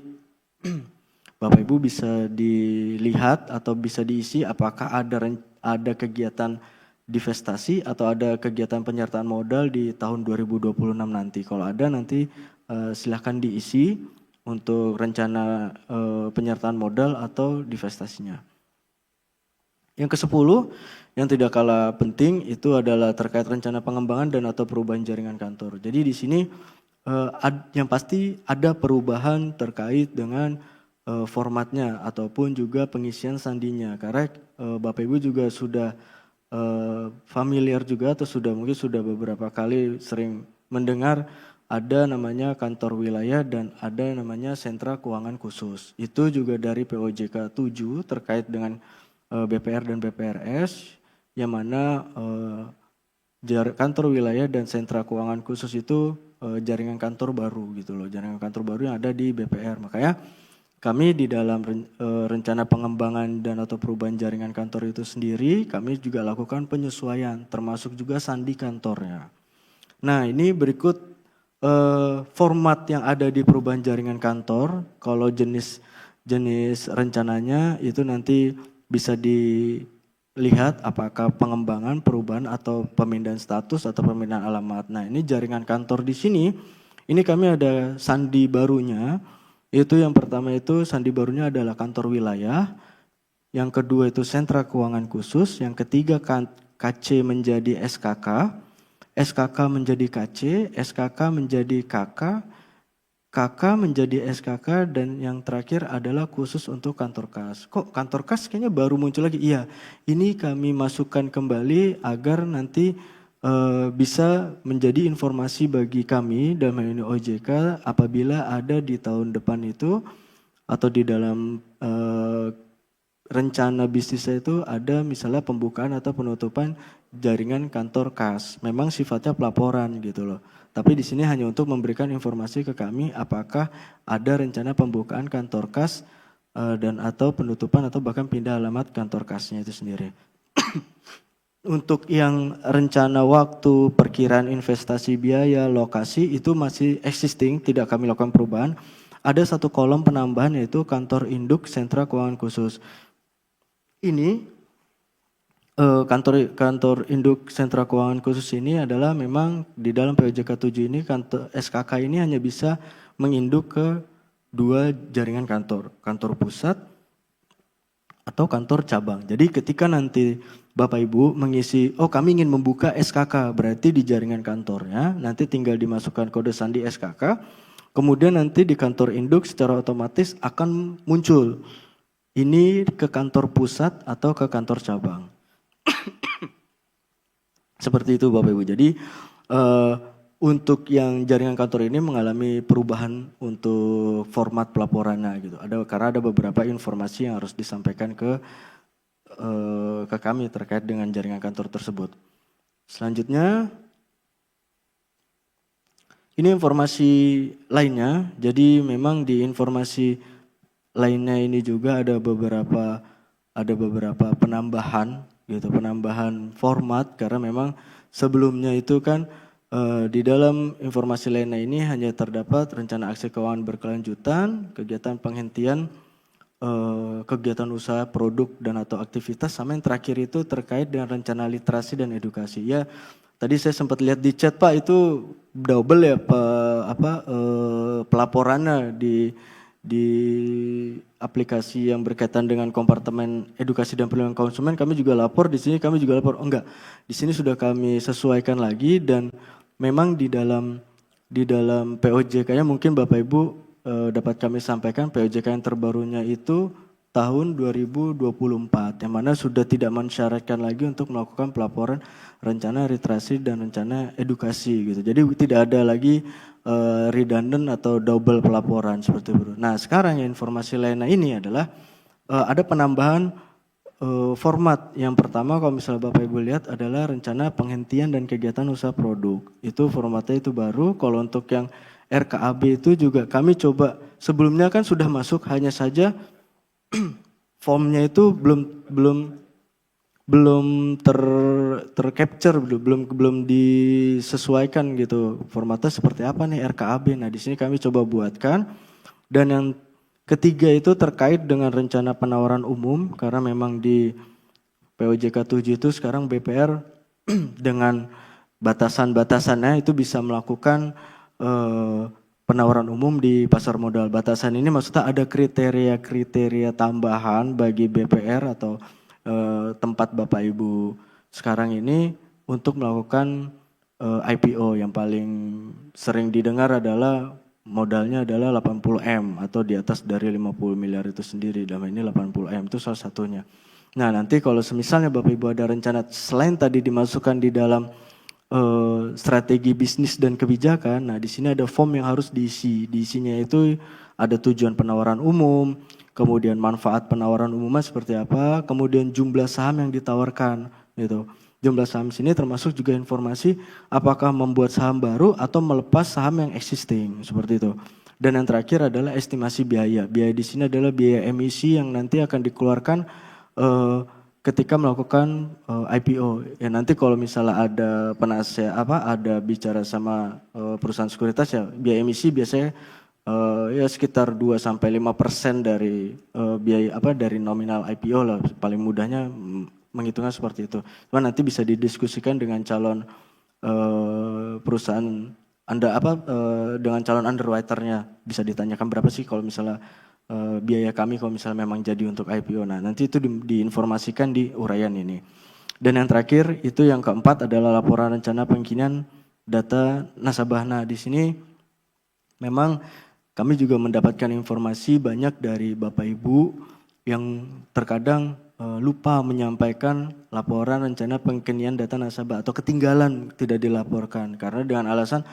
Bapak Ibu bisa dilihat atau bisa diisi apakah ada kegiatan divestasi atau ada kegiatan penyertaan modal di tahun 2026 nanti. Kalau ada nanti silahkan diisi untuk rencana penyertaan modal atau divestasinya. Yang ke-10 yang tidak kalah penting itu adalah terkait rencana pengembangan dan atau perubahan jaringan kantor. Jadi di sini yang pasti ada perubahan terkait dengan formatnya ataupun juga pengisian sandinya. Karena Bapak Ibu juga sudah familiar juga atau mungkin sudah beberapa kali sering mendengar ada namanya kantor wilayah dan ada namanya sentra keuangan khusus. Itu juga dari POJK 7 terkait dengan BPR dan BPRS, yang mana kantor wilayah dan sentra keuangan khusus itu jaringan kantor baru gitu loh, jaringan kantor baru yang ada di BPR. Makanya kami di dalam rencana pengembangan dan atau perubahan jaringan kantor itu sendiri, kami juga lakukan penyesuaian, termasuk juga sandi kantornya. Nah, ini berikut format yang ada di perubahan jaringan kantor. Kalau jenis rencananya itu nanti bisa dilihat apakah pengembangan, perubahan atau pemindahan status atau pemindahan alamat. Nah, ini jaringan kantor di sini. Ini kami ada sandi barunya. Itu yang pertama itu sandi barunya adalah kantor wilayah. Yang kedua itu sentra keuangan khusus. Yang ketiga KC menjadi SKK. SKK menjadi KC, SKK menjadi KK, KK menjadi SKK, dan yang terakhir adalah khusus untuk kantor kas. Kok kantor kas kayaknya baru muncul lagi? Iya, ini kami masukkan kembali agar nanti bisa menjadi informasi bagi kami dalam hal ini OJK apabila ada di tahun depan itu atau di dalam rencana bisnisnya itu ada misalnya pembukaan atau penutupan jaringan kantor kas. Memang sifatnya pelaporan gitu loh. Tapi di sini hanya untuk memberikan informasi ke kami apakah ada rencana pembukaan kantor kas dan atau penutupan atau bahkan pindah alamat kantor kasnya itu sendiri. Untuk yang rencana waktu, perkiraan investasi biaya, lokasi itu masih existing, tidak kami lakukan perubahan. Ada satu kolom penambahan yaitu kantor induk sentra keuangan khusus. Ini kantor induk sentra keuangan khusus ini adalah memang di dalam POJK 7 ini kantor SKK ini hanya bisa menginduk ke 2 jaringan kantor, kantor pusat atau kantor cabang. Jadi ketika nanti Bapak Ibu mengisi, oh kami ingin membuka SKK, berarti di jaringan kantornya nanti tinggal dimasukkan kode sandi SKK, kemudian nanti di kantor induk secara otomatis akan muncul ini ke kantor pusat atau ke kantor cabang. Seperti itu Bapak Ibu. Jadi untuk yang jaringan kantor ini mengalami perubahan untuk format pelaporannya gitu. Karena ada beberapa informasi yang harus disampaikan ke kami terkait dengan jaringan kantor tersebut. Selanjutnya ini informasi lainnya. Jadi memang di informasi lainnya ini juga ada beberapa penambahan gitu, penambahan format karena memang sebelumnya itu kan di dalam informasi lainnya ini hanya terdapat rencana aksi keuangan berkelanjutan, kegiatan penghentian kegiatan usaha, produk dan atau aktivitas, sama yang terakhir itu terkait dengan rencana literasi dan edukasi. Ya, tadi saya sempat lihat di chat Pak itu double ya pelaporannya di aplikasi yang berkaitan dengan kompartemen edukasi dan perlindungan konsumen. Kami juga lapor, di sini kami juga lapor. Oh enggak, di sini sudah kami sesuaikan lagi dan memang di dalam POJK-nya mungkin Bapak Ibu dapat kami sampaikan POJK yang terbarunya itu tahun 2024 yang mana sudah tidak mensyaratkan lagi untuk melakukan pelaporan rencana literasi dan rencana edukasi gitu. Jadi tidak ada lagi redundant atau double pelaporan seperti itu. Nah, sekarang yang informasi lainnya ini adalah ada penambahan format. Yang pertama kalau misalnya Bapak Ibu lihat adalah rencana penghentian dan kegiatan usaha produk. Itu formatnya itu baru. Kalau untuk yang RKAB itu juga kami coba, sebelumnya kan sudah masuk, hanya saja formnya itu belum tercapture, belum disesuaikan gitu. Formatnya seperti apa nih RKAB. Nah, di sini kami coba buatkan. Dan yang ketiga itu terkait dengan rencana penawaran umum karena memang di POJK 7 itu sekarang BPR dengan batasan-batasannya itu bisa melakukan penawaran umum di pasar modal. Batasan ini maksudnya ada kriteria-kriteria tambahan bagi BPR atau tempat Bapak Ibu sekarang ini untuk melakukan IPO. Yang paling sering didengar adalah modalnya adalah 80M atau di atas dari 50 miliar itu sendiri. Dalam ini 80M itu salah satunya. Nah, nanti kalau misalnya Bapak Ibu ada rencana selain tadi dimasukkan di dalam strategi bisnis dan kebijakan. Nah, di sini ada form yang harus diisi. Diisinya itu ada tujuan penawaran umum, kemudian manfaat penawaran umumnya seperti apa, kemudian jumlah saham yang ditawarkan gitu. Jumlah saham sini termasuk juga informasi apakah membuat saham baru atau melepas saham yang existing seperti itu. Dan yang terakhir adalah estimasi biaya. Biaya di sini adalah biaya emisi yang nanti akan dikeluarkan ketika melakukan IPO. Ya nanti kalau misalnya ada ada bicara sama perusahaan sekuritas ya biaya emisi biasanya ya sekitar 2-5% dari biaya dari nominal IPO lah, paling mudahnya menghitungnya seperti itu. Cuma nanti bisa didiskusikan dengan calon perusahaan dengan calon underwriternya, bisa ditanyakan berapa sih kalau misalnya biaya kami kalau misalnya memang jadi untuk IPO. Nah, nanti itu diinformasikan di uraian ini. Dan yang terakhir itu yang keempat adalah laporan rencana pengkinian data nasabah. Nah, di sini memang kami juga mendapatkan informasi banyak dari Bapak Ibu yang terkadang lupa menyampaikan laporan rencana pengkinian data nasabah atau ketinggalan tidak dilaporkan karena dengan alasan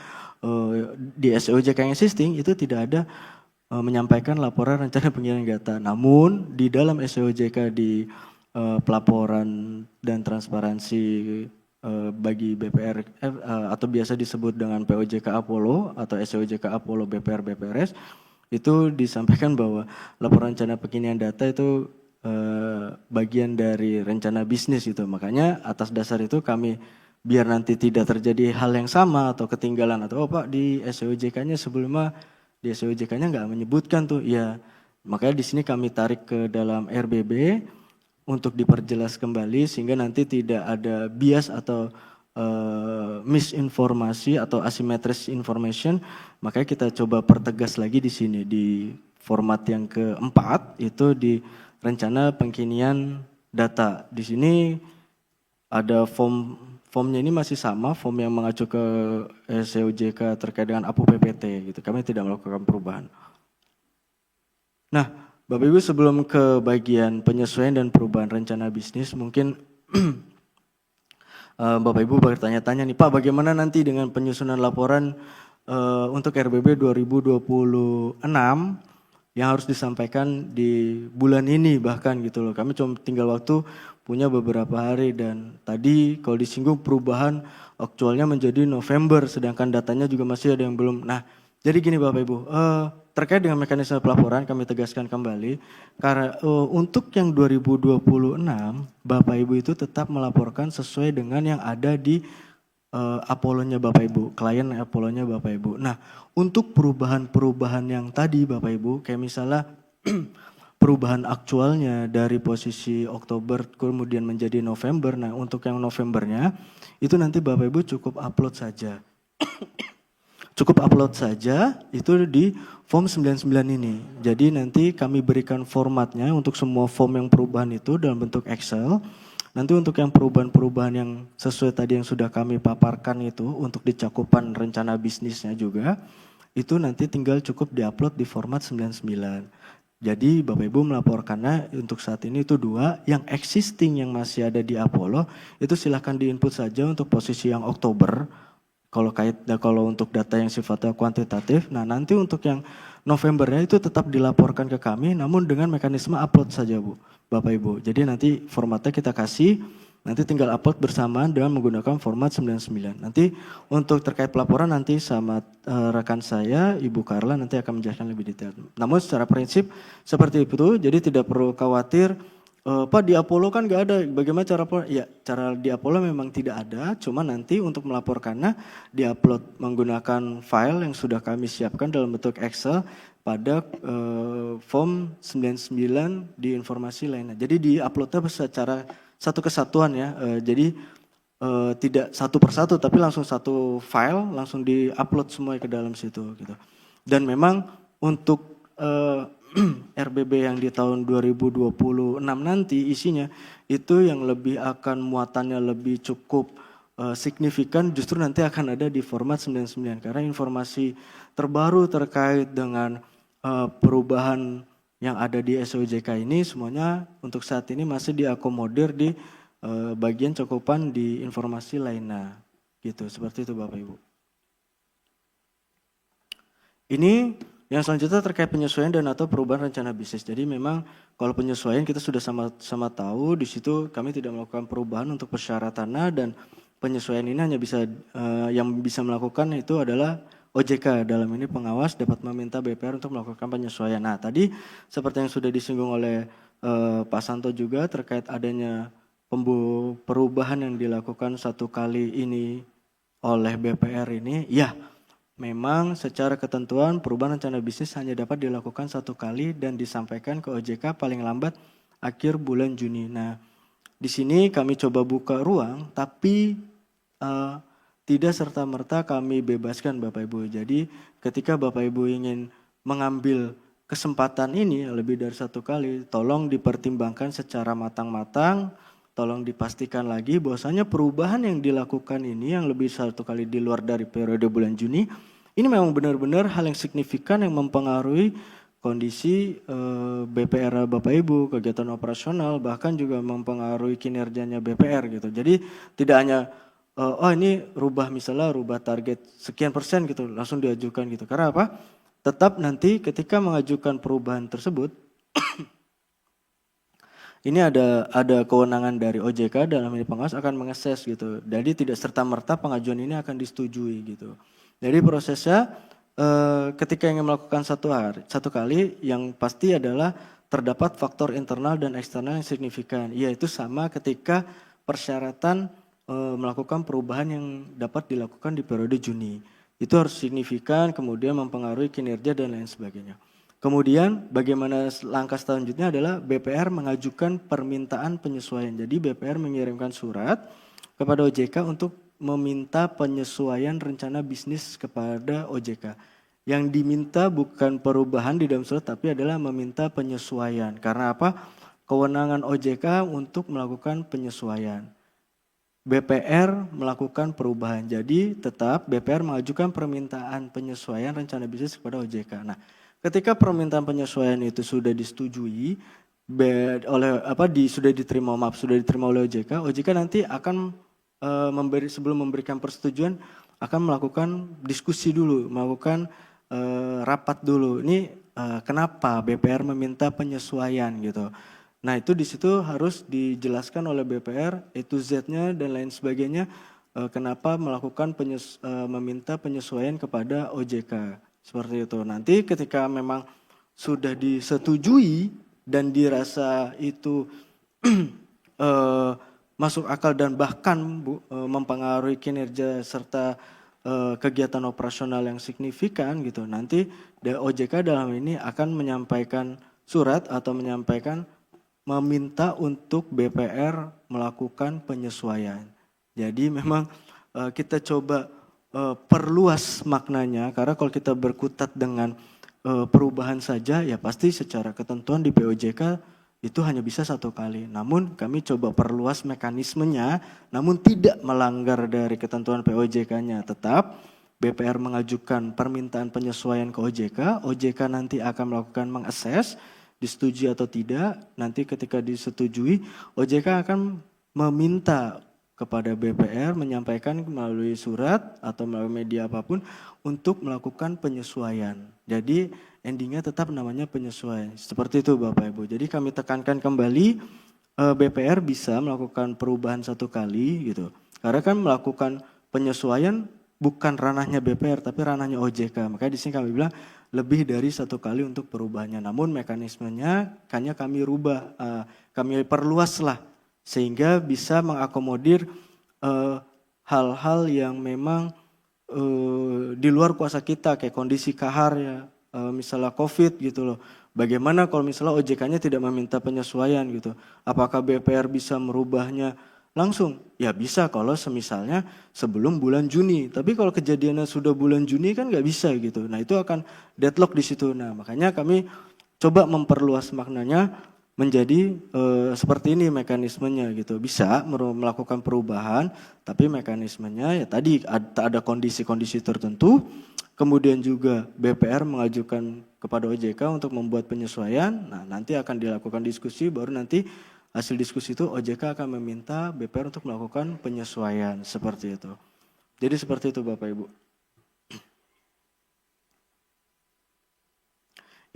di SEOJK yang existing itu tidak ada menyampaikan laporan rencana pengiriman data. Namun di dalam SEOJK di pelaporan dan transparansi bagi BPR atau biasa disebut dengan POJK Apollo atau SEOJK Apollo BPR BPRS itu disampaikan bahwa laporan rencana pengiriman data itu bagian dari rencana bisnis itu. Makanya atas dasar itu kami biar nanti tidak terjadi hal yang sama atau ketinggalan atau Pak di SEOJK-nya sebelumnya di SEOJK-nya nggak menyebutkan tuh, ya makanya di sini kami tarik ke dalam RBB untuk diperjelas kembali sehingga nanti tidak ada bias atau misinformasi atau asymmetric information. Makanya kita coba pertegas lagi di sini di format yang keempat itu di rencana pengkinian data. Di sini ada formnya ini masih sama, form yang mengacu ke SEOJK terkait dengan APU PPT gitu. Kami tidak melakukan perubahan. Nah, Bapak Ibu sebelum ke bagian penyesuaian dan perubahan rencana bisnis, mungkin Bapak Ibu bertanya-tanya nih, Pak bagaimana nanti dengan penyusunan laporan untuk RBB 2026 yang harus disampaikan di bulan ini bahkan gitu loh. Kami cuma tinggal waktu punya beberapa hari dan tadi kalau disinggung perubahan aktualnya menjadi November sedangkan datanya juga masih ada yang belum. Nah, Jadi gini Bapak Ibu, terkait dengan mekanisme pelaporan kami tegaskan kembali, karena untuk yang 2026 Bapak Ibu itu tetap melaporkan sesuai dengan yang ada di Apollo-nya Bapak Ibu, klien Apollo-nya Bapak Ibu. Nah, untuk perubahan-perubahan yang tadi Bapak Ibu, kayak misalnya perubahan aktualnya dari posisi Oktober kemudian menjadi November, nah untuk yang Novembernya itu nanti Bapak Ibu cukup upload saja. Cukup upload saja itu di form 99 ini. Jadi nanti kami berikan formatnya untuk semua form yang perubahan itu dalam bentuk Excel. Nanti untuk yang perubahan-perubahan yang sesuai tadi yang sudah kami paparkan itu untuk dicakupan rencana bisnisnya juga, itu nanti tinggal cukup diupload di format 99. Jadi Bapak Ibu melaporkannya untuk saat ini itu 2, yang existing yang masih ada di Apollo itu silahkan diinput saja untuk posisi yang Oktober. Kalau untuk data yang sifatnya kuantitatif, nah nanti untuk yang Novembernya itu tetap dilaporkan ke kami, namun dengan mekanisme upload saja Bu, Bapak Ibu. Jadi nanti formatnya kita kasih, nanti tinggal upload bersamaan dengan menggunakan format 99. Nanti untuk terkait pelaporan nanti sama rekan saya, Ibu Carla nanti akan menjelaskan lebih detail. Namun secara prinsip seperti itu, jadi tidak perlu khawatir. Pak di Apollo kan nggak ada, bagaimana cara ya cara di Apollo memang tidak ada, cuma nanti untuk melaporkannya diupload menggunakan file yang sudah kami siapkan dalam bentuk Excel pada form 99 di informasi lainnya. Jadi diuploadnya secara satu kesatuan ya, jadi tidak satu persatu tapi langsung satu file langsung diupload semua ke dalam situ gitu. Dan memang untuk RBB yang di tahun 2026 nanti isinya itu yang lebih akan muatannya lebih cukup signifikan justru nanti akan ada di format 99 karena informasi terbaru terkait dengan perubahan yang ada di SOJK ini semuanya untuk saat ini masih diakomodir di bagian cakupan di informasi lainnya gitu, seperti itu Bapak Ibu. Ini yang selanjutnya terkait penyesuaian dan atau perubahan rencana bisnis. Jadi memang kalau penyesuaian kita sudah sama-sama tahu di situ kami tidak melakukan perubahan untuk persyaratannya dan penyesuaian ini hanya bisa yang bisa melakukan itu adalah OJK, dalam ini pengawas dapat meminta BPR untuk melakukan penyesuaian. Nah tadi seperti yang sudah disinggung oleh Pak Santo juga terkait adanya perubahan yang dilakukan satu kali ini oleh BPR ini, ya memang secara ketentuan perubahan rencana bisnis hanya dapat dilakukan satu kali dan disampaikan ke OJK paling lambat akhir bulan Juni. Nah, di sini kami coba buka ruang, tapi tidak serta-merta kami bebaskan Bapak Ibu. Jadi ketika Bapak Ibu ingin mengambil kesempatan ini lebih dari satu kali, tolong dipertimbangkan secara matang-matang, tolong dipastikan lagi bahwasanya perubahan yang dilakukan ini yang lebih satu kali di luar dari periode bulan Juni, ini memang benar-benar hal yang signifikan yang mempengaruhi kondisi BPR Bapak Ibu, kegiatan operasional, bahkan juga mempengaruhi kinerjanya BPR gitu. Jadi tidak hanya ini rubah target sekian persen gitu, langsung diajukan gitu. Karena apa? Tetap nanti ketika mengajukan perubahan tersebut, ini ada kewenangan dari OJK dalam ini pengawas akan mengakses gitu. Jadi tidak serta-merta pengajuan ini akan disetujui gitu. Jadi prosesnya ketika ingin melakukan satu kali yang pasti adalah terdapat faktor internal dan eksternal yang signifikan. Yaitu sama ketika persyaratan melakukan perubahan yang dapat dilakukan di periode Juni. Itu harus signifikan, kemudian mempengaruhi kinerja dan lain sebagainya. Kemudian bagaimana langkah selanjutnya adalah BPR mengajukan permintaan penyesuaian. Jadi BPR mengirimkan surat kepada OJK untuk meminta penyesuaian rencana bisnis kepada OJK. Yang diminta bukan perubahan di dalam surat tapi adalah meminta penyesuaian. Karena apa? Kewenangan OJK untuk melakukan penyesuaian. BPR melakukan perubahan. Jadi tetap BPR mengajukan permintaan penyesuaian rencana bisnis kepada OJK. Nah, ketika permintaan penyesuaian itu sudah disetujui sudah diterima oleh OJK, OJK nanti akan sebelum memberikan persetujuan akan melakukan diskusi dulu, melakukan rapat dulu. Ini kenapa BPR meminta penyesuaian gitu. Nah, itu di situ harus dijelaskan oleh BPR itu Z-nya dan lain sebagainya kenapa melakukan meminta penyesuaian kepada OJK. Seperti itu. Nanti ketika memang sudah disetujui dan dirasa itu masuk akal dan bahkan mempengaruhi kinerja serta kegiatan operasional yang signifikan gitu. Nanti OJK dalam ini akan menyampaikan surat atau menyampaikan meminta untuk BPR melakukan penyesuaian. Jadi memang kita coba perluas maknanya, karena kalau kita berkutat dengan perubahan saja ya pasti secara ketentuan di POJK itu hanya bisa 1 kali. Namun kami coba perluas mekanismenya, namun tidak melanggar dari ketentuan POJK-nya. Tetap BPR mengajukan permintaan penyesuaian ke OJK, OJK nanti akan melakukan mengakses, disetujui atau tidak. Nanti ketika disetujui, OJK akan meminta kepada BPR menyampaikan melalui surat atau melalui media apapun untuk melakukan penyesuaian. Jadi endingnya tetap namanya penyesuaian. Seperti itu Bapak Ibu. Jadi kami tekankan kembali BPR bisa melakukan perubahan 1 kali gitu. Karena kan melakukan penyesuaian bukan ranahnya BPR tapi ranahnya OJK. Makanya di sini kami bilang lebih dari 1 kali untuk perubahannya. Namun mekanismenya hanya kami rubah, kami perluaslah sehingga bisa mengakomodir hal-hal yang memang di luar kuasa kita kayak kondisi kahar ya, misalnya COVID gitu loh. Bagaimana kalau misalnya OJK-nya tidak meminta penyesuaian gitu? Apakah BPR bisa merubahnya langsung? Ya bisa kalau semisalnya sebelum bulan Juni. Tapi kalau kejadiannya sudah bulan Juni kan nggak bisa gitu. Nah itu akan deadlock di situ. Nah makanya kami coba memperluas maknanya menjadi seperti ini mekanismenya gitu. Bisa melakukan perubahan, tapi mekanismenya ya tadi ada kondisi-kondisi tertentu. Kemudian juga BPR mengajukan kepada OJK untuk membuat penyesuaian. Nah nanti akan dilakukan diskusi, baru nanti hasil diskusi itu OJK akan meminta BPR untuk melakukan penyesuaian seperti itu. Jadi seperti itu Bapak Ibu.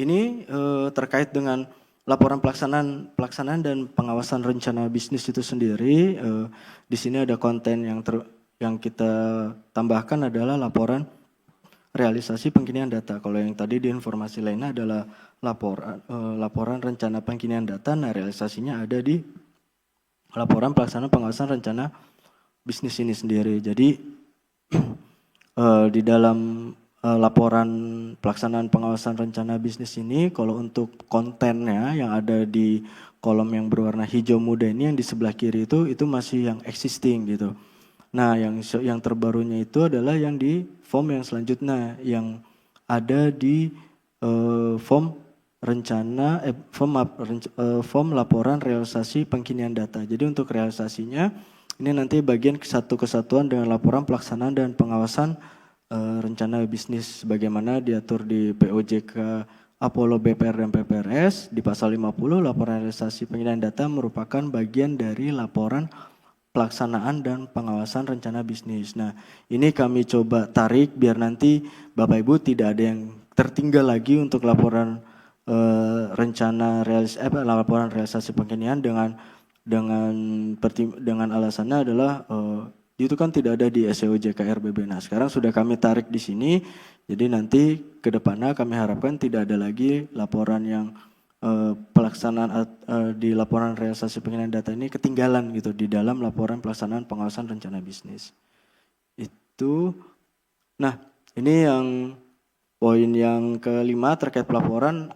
Ini terkait dengan laporan pelaksanaan dan pengawasan rencana bisnis itu sendiri. Di sini ada konten yang kita tambahkan adalah laporan realisasi pengkinian data. Kalau yang tadi di informasi lainnya adalah laporan rencana pengkinian data. Nah realisasinya ada di laporan pelaksanaan pengawasan rencana bisnis ini sendiri. Jadi di dalam laporan pelaksanaan pengawasan rencana bisnis ini, kalau untuk kontennya yang ada di kolom yang berwarna hijau muda ini yang di sebelah kiri itu masih yang existing gitu. Nah yang terbarunya itu adalah yang di form yang selanjutnya yang ada di form laporan realisasi pengkinian data. Jadi untuk realisasinya ini nanti bagian satu kesatuan dengan laporan pelaksanaan dan pengawasan rencana bisnis bagaimana diatur di POJK Apollo BPR dan PPRS di pasal 50. Laporan realisasi pengkinian data merupakan bagian dari laporan pelaksanaan dan pengawasan rencana bisnis. Nah ini kami coba tarik biar nanti Bapak Ibu tidak ada yang tertinggal lagi untuk laporan laporan realisasi pengkinian dengan alasannya adalah itu kan tidak ada di SEOJK RBB. Nah sekarang sudah kami tarik di sini, jadi nanti ke depannya kami harapkan tidak ada lagi laporan yang pelaksanaan di laporan realisasi pengkinian data ini ketinggalan gitu di dalam laporan pelaksanaan pengawasan rencana bisnis. Itu, nah ini yang poin yang kelima terkait pelaporan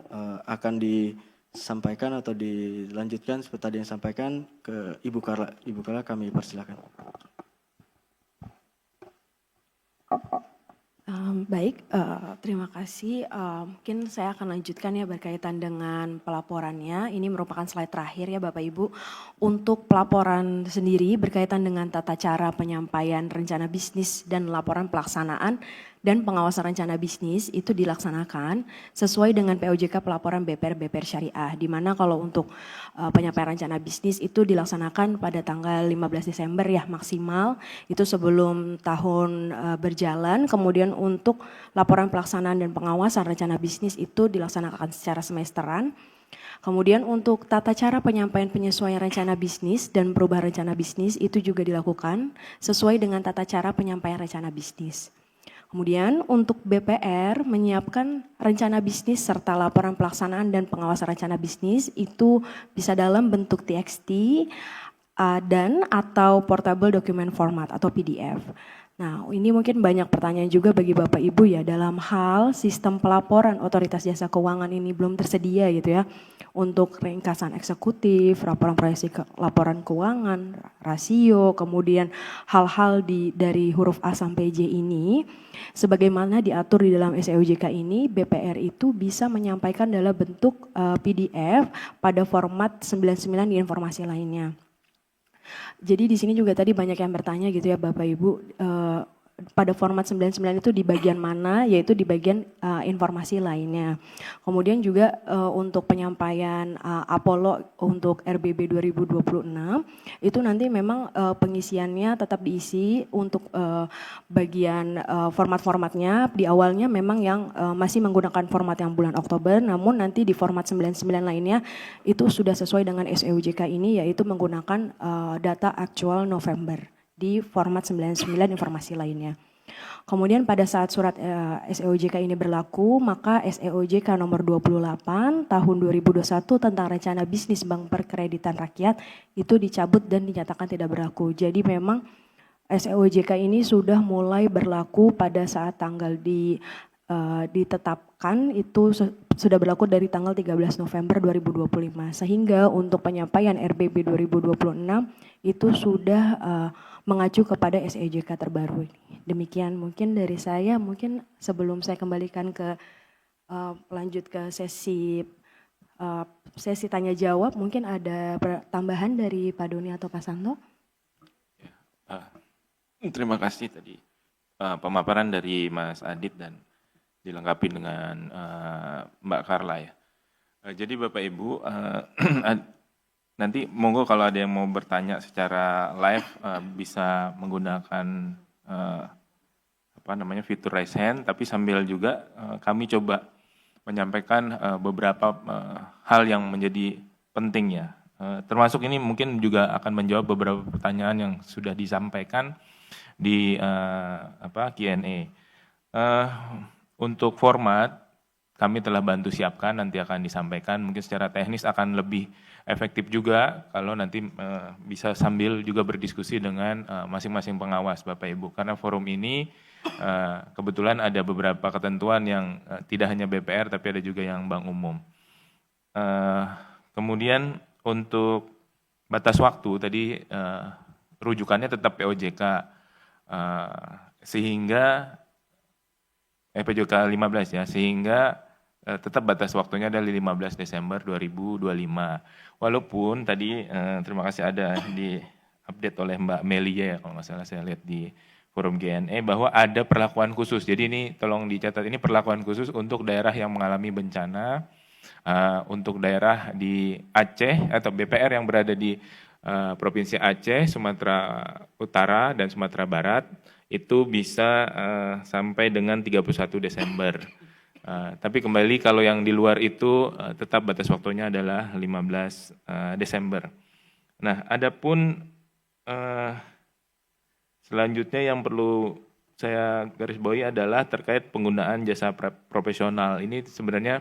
akan disampaikan atau dilanjutkan seperti tadi yang disampaikan ke Ibu Carla. Ibu Carla kami persilakan. Baik, terima kasih. Mungkin saya akan lanjutkan ya berkaitan dengan pelaporannya. Ini merupakan slide terakhir ya Bapak Ibu. Untuk pelaporan sendiri berkaitan dengan tata cara penyampaian rencana bisnis dan laporan pelaksanaan dan pengawasan rencana bisnis itu dilaksanakan sesuai dengan POJK pelaporan BPR Syariah. Di mana kalau untuk penyampaian rencana bisnis itu dilaksanakan pada tanggal 15 Desember ya maksimal, itu sebelum tahun berjalan. Kemudian untuk laporan pelaksanaan dan pengawasan rencana bisnis itu dilaksanakan secara semesteran. Kemudian untuk tata cara penyampaian penyesuaian rencana bisnis dan perubahan rencana bisnis itu juga dilakukan sesuai dengan tata cara penyampaian rencana bisnis. Kemudian untuk BPR menyiapkan rencana bisnis serta laporan pelaksanaan dan pengawasan rencana bisnis itu bisa dalam bentuk TXT dan atau portable document format atau PDF. Nah, ini mungkin banyak pertanyaan juga bagi Bapak Ibu ya dalam hal sistem pelaporan otoritas jasa keuangan ini belum tersedia gitu ya. Untuk ringkasan eksekutif, laporan proyeksi laporan keuangan, rasio, kemudian hal-hal dari huruf A sampai J ini sebagaimana diatur di dalam SEOJK ini, BPR itu bisa menyampaikan dalam bentuk PDF pada format 99 di informasi lainnya. Jadi di sini juga tadi banyak yang bertanya gitu ya Bapak Ibu, pada format 99 itu di bagian mana, yaitu di bagian informasi lainnya. Kemudian juga untuk penyampaian Apollo untuk RBB 2026, itu nanti memang pengisiannya tetap diisi untuk bagian format-formatnya, di awalnya memang yang masih menggunakan format yang bulan Oktober, namun nanti di format 99 lainnya itu sudah sesuai dengan SEOJK ini, yaitu menggunakan data aktual November di format 99 informasi lainnya. Kemudian pada saat surat SEOJK ini berlaku, maka SEOJK nomor 28 tahun 2021 tentang rencana bisnis bank perkreditan rakyat itu dicabut dan dinyatakan tidak berlaku. Jadi memang SEOJK ini sudah mulai berlaku pada saat tanggal ditetapkan itu sudah berlaku dari tanggal 13 November 2025. Sehingga untuk penyampaian RBB 2026 itu sudah mengacu kepada SEOJK terbaru ini. Demikian mungkin dari saya, mungkin sebelum saya kembalikan ke lanjut ke sesi tanya jawab, mungkin ada tambahan dari Pak Doni atau Pak Santo? Terima kasih tadi pemaparan dari Mas Adit dan dilengkapi dengan Mbak Carla ya. Jadi Bapak Ibu, nanti monggo kalau ada yang mau bertanya secara live bisa menggunakan fitur raise hand, tapi sambil juga kami coba menyampaikan beberapa hal yang menjadi penting ya. Termasuk ini mungkin juga akan menjawab beberapa pertanyaan yang sudah disampaikan di Q&A. Untuk format kami telah bantu siapkan, nanti akan disampaikan, mungkin secara teknis akan lebih efektif juga kalau nanti bisa sambil juga berdiskusi dengan masing-masing pengawas Bapak Ibu. Karena forum ini kebetulan ada beberapa ketentuan yang tidak hanya BPR tapi ada juga yang bank umum. Kemudian untuk batas waktu tadi rujukannya tetap POJK sehingga POJK 15 ya, sehingga tetap batas waktunya adalah 15 Desember 2025. Walaupun tadi terima kasih ada di update oleh Mbak Melia ya, kalau nggak salah saya lihat di forum GNE bahwa ada perlakuan khusus. Jadi ini tolong dicatat, ini perlakuan khusus untuk daerah yang mengalami bencana, untuk daerah di Aceh atau BPR yang berada di Provinsi Aceh, Sumatera Utara dan Sumatera Barat itu bisa sampai dengan 31 Desember. Tapi kembali kalau yang di luar itu tetap batas waktunya adalah 15 Desember. Nah, adapun selanjutnya yang perlu saya garis bawahi adalah terkait penggunaan jasa profesional. Ini sebenarnya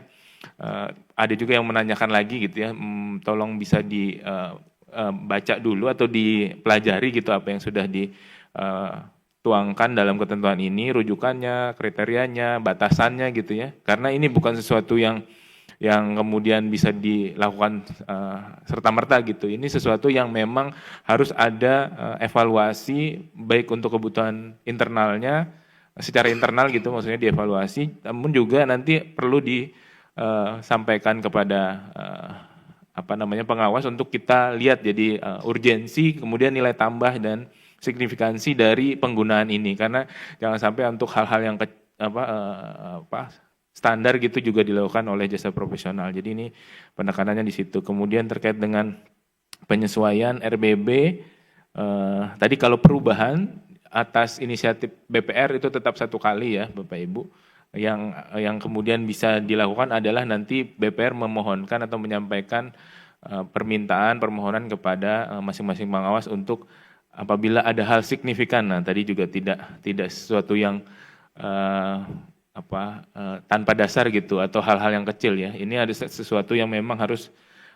ada juga yang menanyakan lagi gitu ya, tolong bisa dibaca dulu atau dipelajari gitu apa yang sudah dituangkan dalam ketentuan ini, rujukannya, kriterianya, batasannya gitu ya. Karena ini bukan sesuatu yang kemudian bisa dilakukan serta-merta gitu. Ini sesuatu yang memang harus ada evaluasi baik untuk kebutuhan internalnya, secara internal gitu maksudnya dievaluasi, namun juga nanti perlu disampaikan kepada pengawas untuk kita lihat jadi urgensi, kemudian nilai tambah dan signifikansi dari penggunaan ini. Karena jangan sampai untuk hal-hal yang standar gitu juga dilakukan oleh jasa profesional. Jadi ini penekanannya di situ. Kemudian terkait dengan penyesuaian RBB, tadi kalau perubahan atas inisiatif BPR itu tetap 1 kali ya Bapak Ibu. Yang kemudian bisa dilakukan adalah nanti BPR memohonkan atau menyampaikan permohonan kepada masing-masing pengawas untuk apabila ada hal signifikan. Nah, tadi juga tidak sesuatu yang tanpa dasar gitu atau hal-hal yang kecil ya. Ini ada sesuatu yang memang harus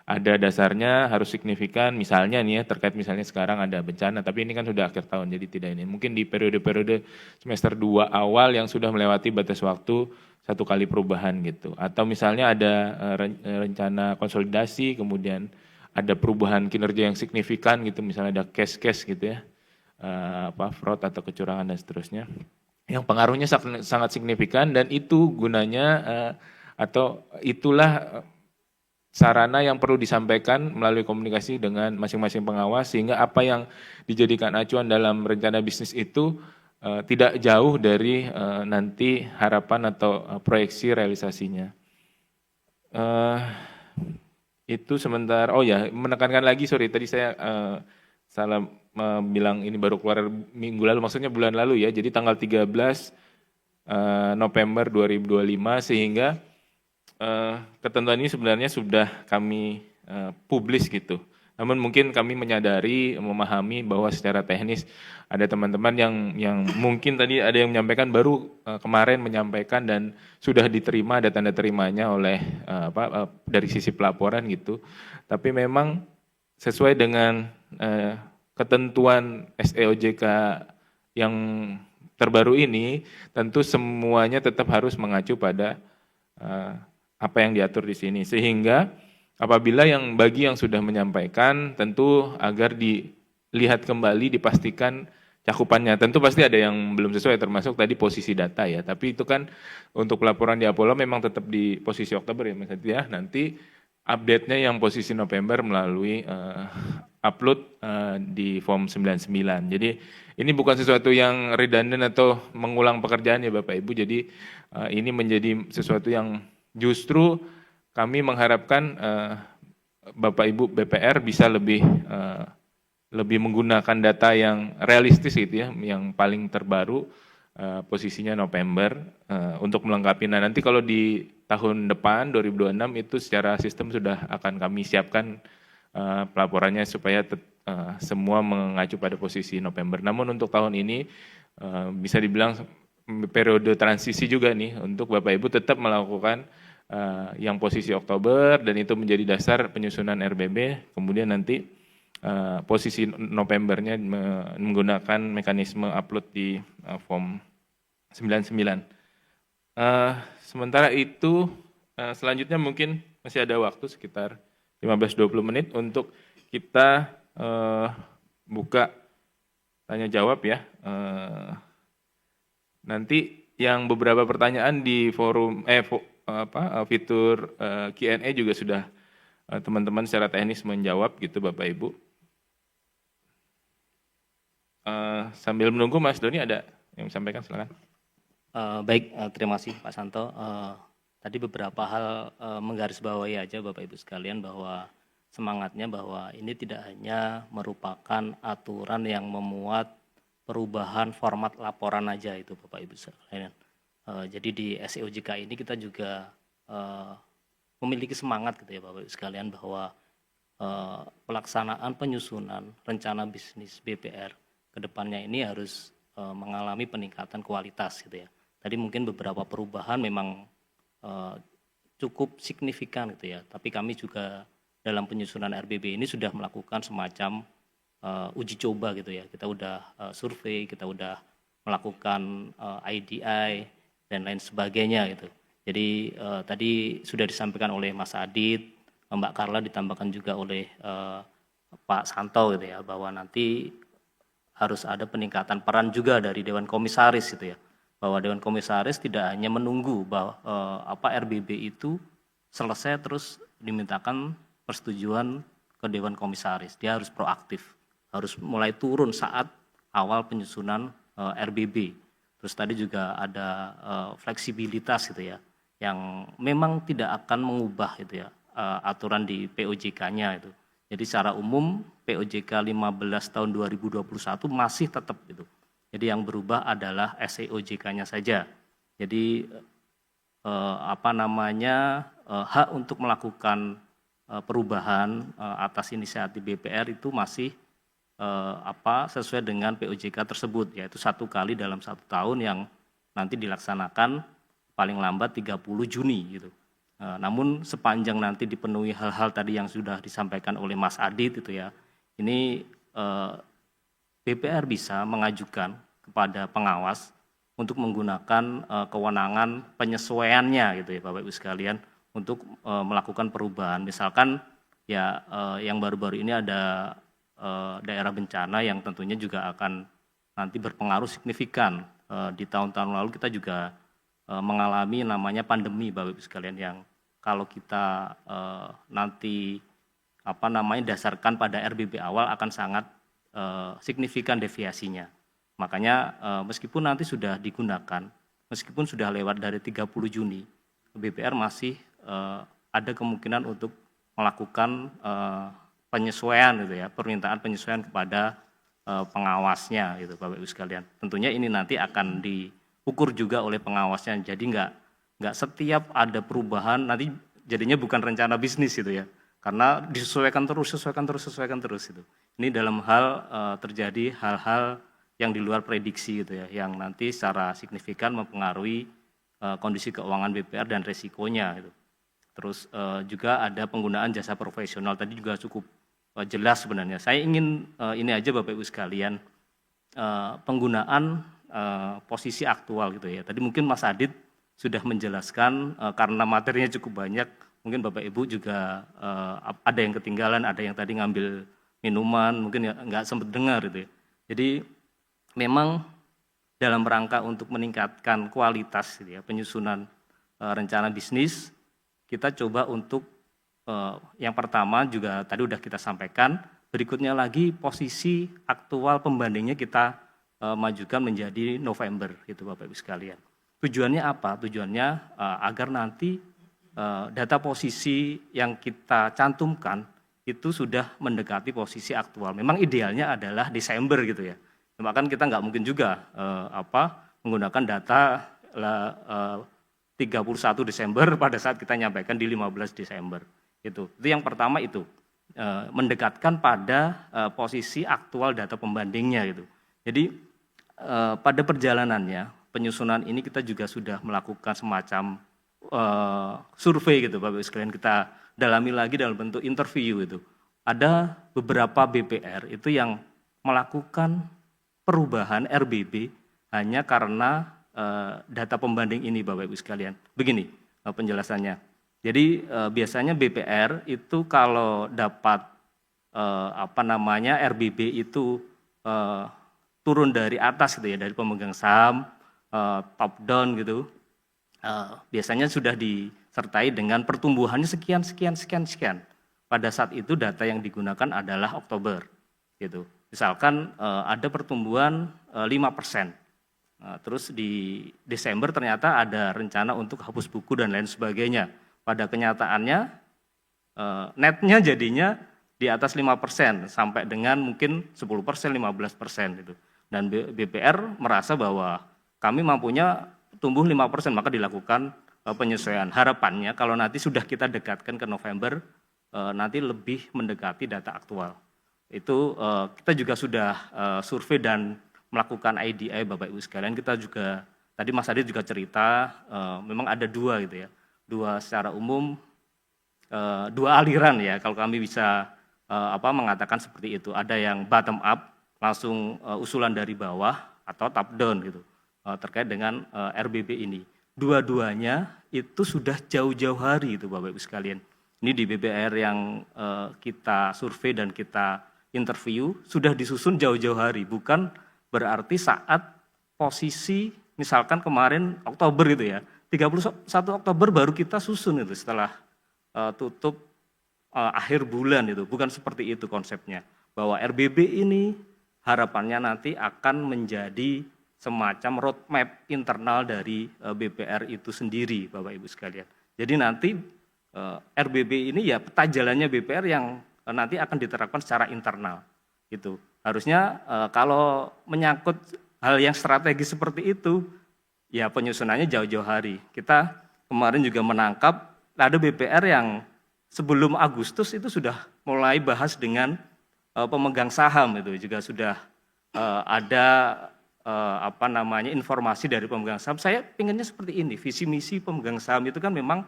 ada dasarnya, harus signifikan. Misalnya nih ya, terkait misalnya sekarang ada bencana, tapi ini kan sudah akhir tahun, jadi tidak ini. Mungkin di periode-periode semester 2 awal yang sudah melewati batas waktu 1 kali perubahan gitu. Atau misalnya ada rencana konsolidasi, kemudian ada perubahan kinerja yang signifikan gitu, misalnya ada case-case gitu ya, fraud atau kecurangan dan seterusnya. Yang pengaruhnya sangat signifikan dan itu gunanya atau itulah sarana yang perlu disampaikan melalui komunikasi dengan masing-masing pengawas sehingga apa yang dijadikan acuan dalam rencana bisnis itu tidak jauh dari nanti harapan atau proyeksi realisasinya. Itu sebentar, oh ya menekankan lagi, sorry tadi saya salah bilang ini baru keluar minggu lalu, maksudnya bulan lalu ya, jadi tanggal 13 November 2025 sehingga ketentuan ini sebenarnya sudah kami publis gitu. Namun mungkin kami menyadari, memahami bahwa secara teknis ada teman-teman yang mungkin tadi ada yang menyampaikan baru kemarin menyampaikan dan sudah diterima, ada tanda terimanya oleh dari sisi pelaporan gitu. Tapi memang sesuai dengan ketentuan SEOJK yang terbaru ini, tentu semuanya tetap harus mengacu pada apa yang diatur di sini. Sehingga apabila bagi yang sudah menyampaikan, tentu agar dilihat kembali, dipastikan cakupannya. Tentu pasti ada yang belum sesuai, termasuk tadi posisi data ya. Tapi itu kan untuk pelaporan di Apollo memang tetap di posisi Oktober ya Mas Hadi ya. Nanti update-nya yang posisi November melalui upload di Form 99. Jadi ini bukan sesuatu yang redundant atau mengulang pekerjaan ya Bapak Ibu. Jadi ini menjadi sesuatu yang justru kami mengharapkan Bapak Ibu BPR bisa lebih menggunakan data yang realistis gitu ya, yang paling terbaru posisinya November untuk melengkapi. Nah nanti kalau di tahun depan 2026 itu secara sistem sudah akan kami siapkan pelaporannya supaya semua mengacu pada posisi November. Namun untuk tahun ini bisa dibilang periode transisi juga nih untuk Bapak Ibu tetap melakukan yang posisi Oktober dan itu menjadi dasar penyusunan RBB. Kemudian nanti posisi Novembernya menggunakan mekanisme upload di Form 99. Sementara itu selanjutnya mungkin masih ada waktu sekitar 15-20 menit untuk kita buka tanya jawab ya. Nanti yang beberapa pertanyaan di forum fitur Q&A juga sudah teman-teman secara teknis menjawab gitu Bapak Ibu. Sambil menunggu Mas Doni ada yang sampaikan silakan. Baik, terima kasih Pak Santo. Tadi beberapa hal menggarisbawahi aja Bapak Ibu sekalian bahwa semangatnya bahwa ini tidak hanya merupakan aturan yang memuat perubahan format laporan aja itu Bapak Ibu sekalian. Jadi di SEOJK ini kita juga memiliki semangat gitu ya Bapak Ibu sekalian bahwa pelaksanaan penyusunan rencana bisnis BPR ke depannya ini harus mengalami peningkatan kualitas gitu ya. Tadi mungkin beberapa perubahan memang cukup signifikan gitu ya, tapi kami juga dalam penyusunan RBB ini sudah melakukan semacam uji coba gitu ya. Kita udah survei, kita udah melakukan IDI dan lain sebagainya gitu. Jadi tadi sudah disampaikan oleh Mas Adit, Mbak Carla, ditambahkan juga oleh Pak Santo gitu ya, bahwa nanti harus ada peningkatan peran juga dari Dewan Komisaris gitu ya, bahwa Dewan Komisaris tidak hanya menunggu bahwa RBB itu selesai terus dimintakan persetujuan ke Dewan Komisaris, dia harus proaktif, harus mulai turun saat awal penyusunan RBB. Terus tadi juga ada fleksibilitas gitu ya, yang memang tidak akan mengubah gitu ya aturan di POJK-nya itu. Jadi secara umum POJK 15 tahun 2021 masih tetap gitu. Jadi yang berubah adalah SEOJK-nya saja. Jadi hak untuk melakukan perubahan atas inisiatif BPR itu masih sesuai dengan POJK tersebut, yaitu 1 kali dalam 1 tahun yang nanti dilaksanakan paling lambat 30 Juni gitu. Namun sepanjang nanti dipenuhi hal-hal tadi yang sudah disampaikan oleh Mas Adit itu ya, ini BPR bisa mengajukan kepada pengawas untuk menggunakan kewenangan penyesuaiannya gitu ya Bapak Ibu sekalian untuk melakukan perubahan. Misalkan ya yang baru-baru ini ada daerah bencana yang tentunya juga akan nanti berpengaruh signifikan. Di tahun-tahun lalu kita juga mengalami namanya pandemi Bapak Ibu sekalian yang kalau kita nanti dasarkan pada RBB awal akan sangat signifikan deviasinya. Makanya meskipun nanti sudah digunakan, meskipun sudah lewat dari 30 Juni, BPR masih ada kemungkinan untuk melakukan penyesuaian gitu ya, permintaan penyesuaian kepada pengawasnya gitu Bapak Ibu sekalian. Tentunya ini nanti akan diukur juga oleh pengawasnya. Jadi nggak setiap ada perubahan nanti jadinya bukan rencana bisnis gitu ya. Karena disesuaikan terus gitu. Ini dalam hal terjadi hal-hal yang di luar prediksi gitu ya, yang nanti secara signifikan mempengaruhi kondisi keuangan BPR dan resikonya gitu. Terus juga ada penggunaan jasa profesional tadi juga cukup jelas sebenarnya. Saya ingin ini aja Bapak Ibu sekalian penggunaan posisi aktual gitu ya. Tadi mungkin Mas Adit sudah menjelaskan karena materinya cukup banyak, mungkin Bapak Ibu juga ada yang ketinggalan, ada yang tadi ngambil minuman, mungkin nggak sempat dengar gitu ya. Jadi memang dalam rangka untuk meningkatkan kualitas gitu ya, penyusunan rencana bisnis, kita coba untuk yang pertama juga tadi udah kita sampaikan, berikutnya lagi posisi aktual pembandingnya kita majukan menjadi November gitu Bapak Ibu sekalian. Tujuannya apa? Tujuannya agar nanti data posisi yang kita cantumkan itu sudah mendekati posisi aktual. Memang idealnya adalah Desember gitu ya. Cuma kan kita nggak mungkin juga menggunakan data 31 Desember pada saat kita nyampaikan di 15 Desember. Itu yang pertama itu mendekatkan pada posisi aktual data pembandingnya gitu. Jadi pada perjalanannya penyusunan ini kita juga sudah melakukan semacam survei gitu Bapak Ibu sekalian, kita dalami lagi dalam bentuk interview itu. Ada beberapa BPR itu yang melakukan perubahan RBB hanya karena data pembanding ini Bapak Ibu sekalian. Begini penjelasannya. Jadi biasanya BPR itu kalau dapat RBB itu turun dari atas gitu ya, dari pemegang saham top down gitu. Biasanya sudah disertai dengan pertumbuhannya sekian. Pada saat itu data yang digunakan adalah Oktober gitu. Misalkan ada pertumbuhan 5%. Terus di Desember ternyata ada rencana untuk hapus buku dan lain sebagainya. Pada kenyataannya netnya jadinya di atas 5% sampai dengan mungkin 10%, 15% gitu. Dan BPR merasa bahwa kami mampunya tumbuh 5%, maka dilakukan penyesuaian. Harapannya kalau nanti sudah kita dekatkan ke November, nanti lebih mendekati data aktual. Itu kita juga sudah survei dan melakukan IDI Bapak Ibu sekalian. Kita juga, tadi Mas Adit juga cerita, memang ada dua gitu ya. Dua secara umum, dua aliran ya, kalau kami bisa mengatakan seperti itu. Ada yang bottom up, langsung usulan dari bawah, atau top down gitu, terkait dengan RBB ini. Dua-duanya itu sudah jauh-jauh hari itu Bapak Ibu sekalian. Ini di BPR yang kita survei dan kita interview, sudah disusun jauh-jauh hari. Bukan berarti saat posisi, misalkan kemarin Oktober itu ya, 31 Oktober baru kita susun itu setelah tutup akhir bulan itu. Bukan seperti itu konsepnya. Bahwa RBB ini harapannya nanti akan menjadi semacam roadmap internal dari BPR itu sendiri Bapak Ibu sekalian. Jadi nanti RBB ini ya peta jalannya BPR yang nanti akan diterapkan secara internal. Gitu. Harusnya kalau menyangkut hal yang strategis seperti itu, ya penyusunannya jauh-jauh hari. Kita kemarin juga menangkap ada BPR yang sebelum Agustus itu sudah mulai bahas dengan pemegang saham itu juga sudah ada informasi dari pemegang saham. Saya pinginnya seperti ini, visi misi pemegang saham itu kan memang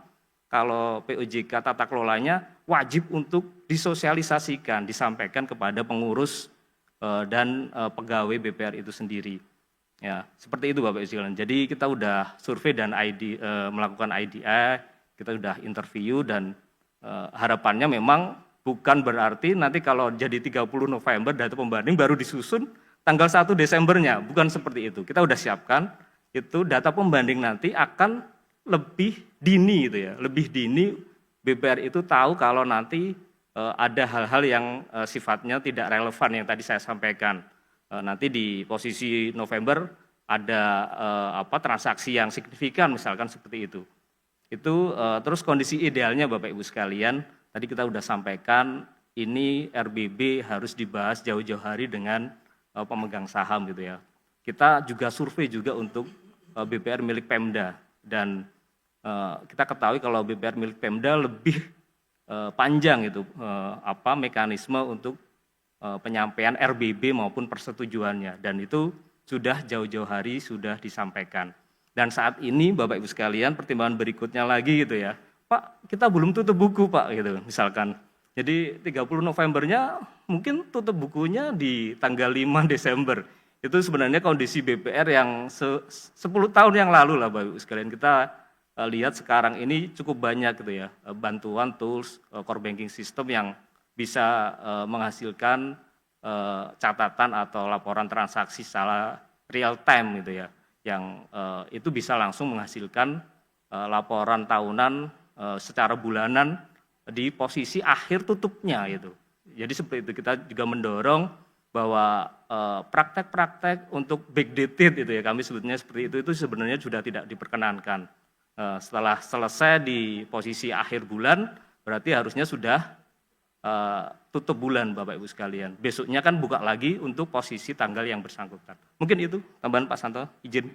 kalau POJK tata kelolanya wajib untuk disosialisasikan, disampaikan kepada pengurus dan pegawai BPR itu sendiri. Ya, seperti itu Bapak Ibu sekalian. Jadi kita udah survei dan melakukan IDI, kita udah interview dan harapannya memang bukan berarti nanti kalau jadi 30 November data pembanding baru disusun tanggal 1 Desembernya, bukan seperti itu. Kita udah siapkan itu data pembanding nanti akan lebih dini gitu ya, lebih dini BPR itu tahu kalau nanti ada hal-hal yang sifatnya tidak relevan yang tadi saya sampaikan. Nanti di posisi November ada transaksi yang signifikan misalkan seperti itu. Itu terus kondisi idealnya Bapak Ibu sekalian, tadi kita sudah sampaikan ini RBB harus dibahas jauh-jauh hari dengan pemegang saham gitu ya. Kita juga survei juga untuk BPR milik Pemda dan kita ketahui kalau BPR milik Pemda lebih panjang itu mekanisme untuk penyampaian RBB maupun persetujuannya dan itu sudah jauh-jauh hari sudah disampaikan. Dan saat ini Bapak Ibu sekalian pertimbangan berikutnya lagi gitu ya. Pak, kita belum tutup buku Pak gitu misalkan. Jadi 30 Novembernya mungkin tutup bukunya di tanggal 5 Desember. Itu sebenarnya kondisi BPR yang 10 tahun yang lalu lah Bapak Ibu sekalian. Kita lihat sekarang ini cukup banyak gitu ya bantuan tools core banking system yang bisa menghasilkan catatan atau laporan transaksi secara real time gitu ya, yang itu bisa langsung menghasilkan laporan tahunan secara bulanan di posisi akhir tutupnya gitu. Jadi seperti itu kita juga mendorong bahwa praktek-praktek untuk backdated itu ya kami sebutnya seperti itu sebenarnya sudah tidak diperkenankan. Setelah selesai di posisi akhir bulan berarti harusnya sudah tutup bulan Bapak Ibu sekalian. Besoknya kan buka lagi untuk posisi tanggal yang bersangkutan. Mungkin itu tambahan Pak Santo, izin.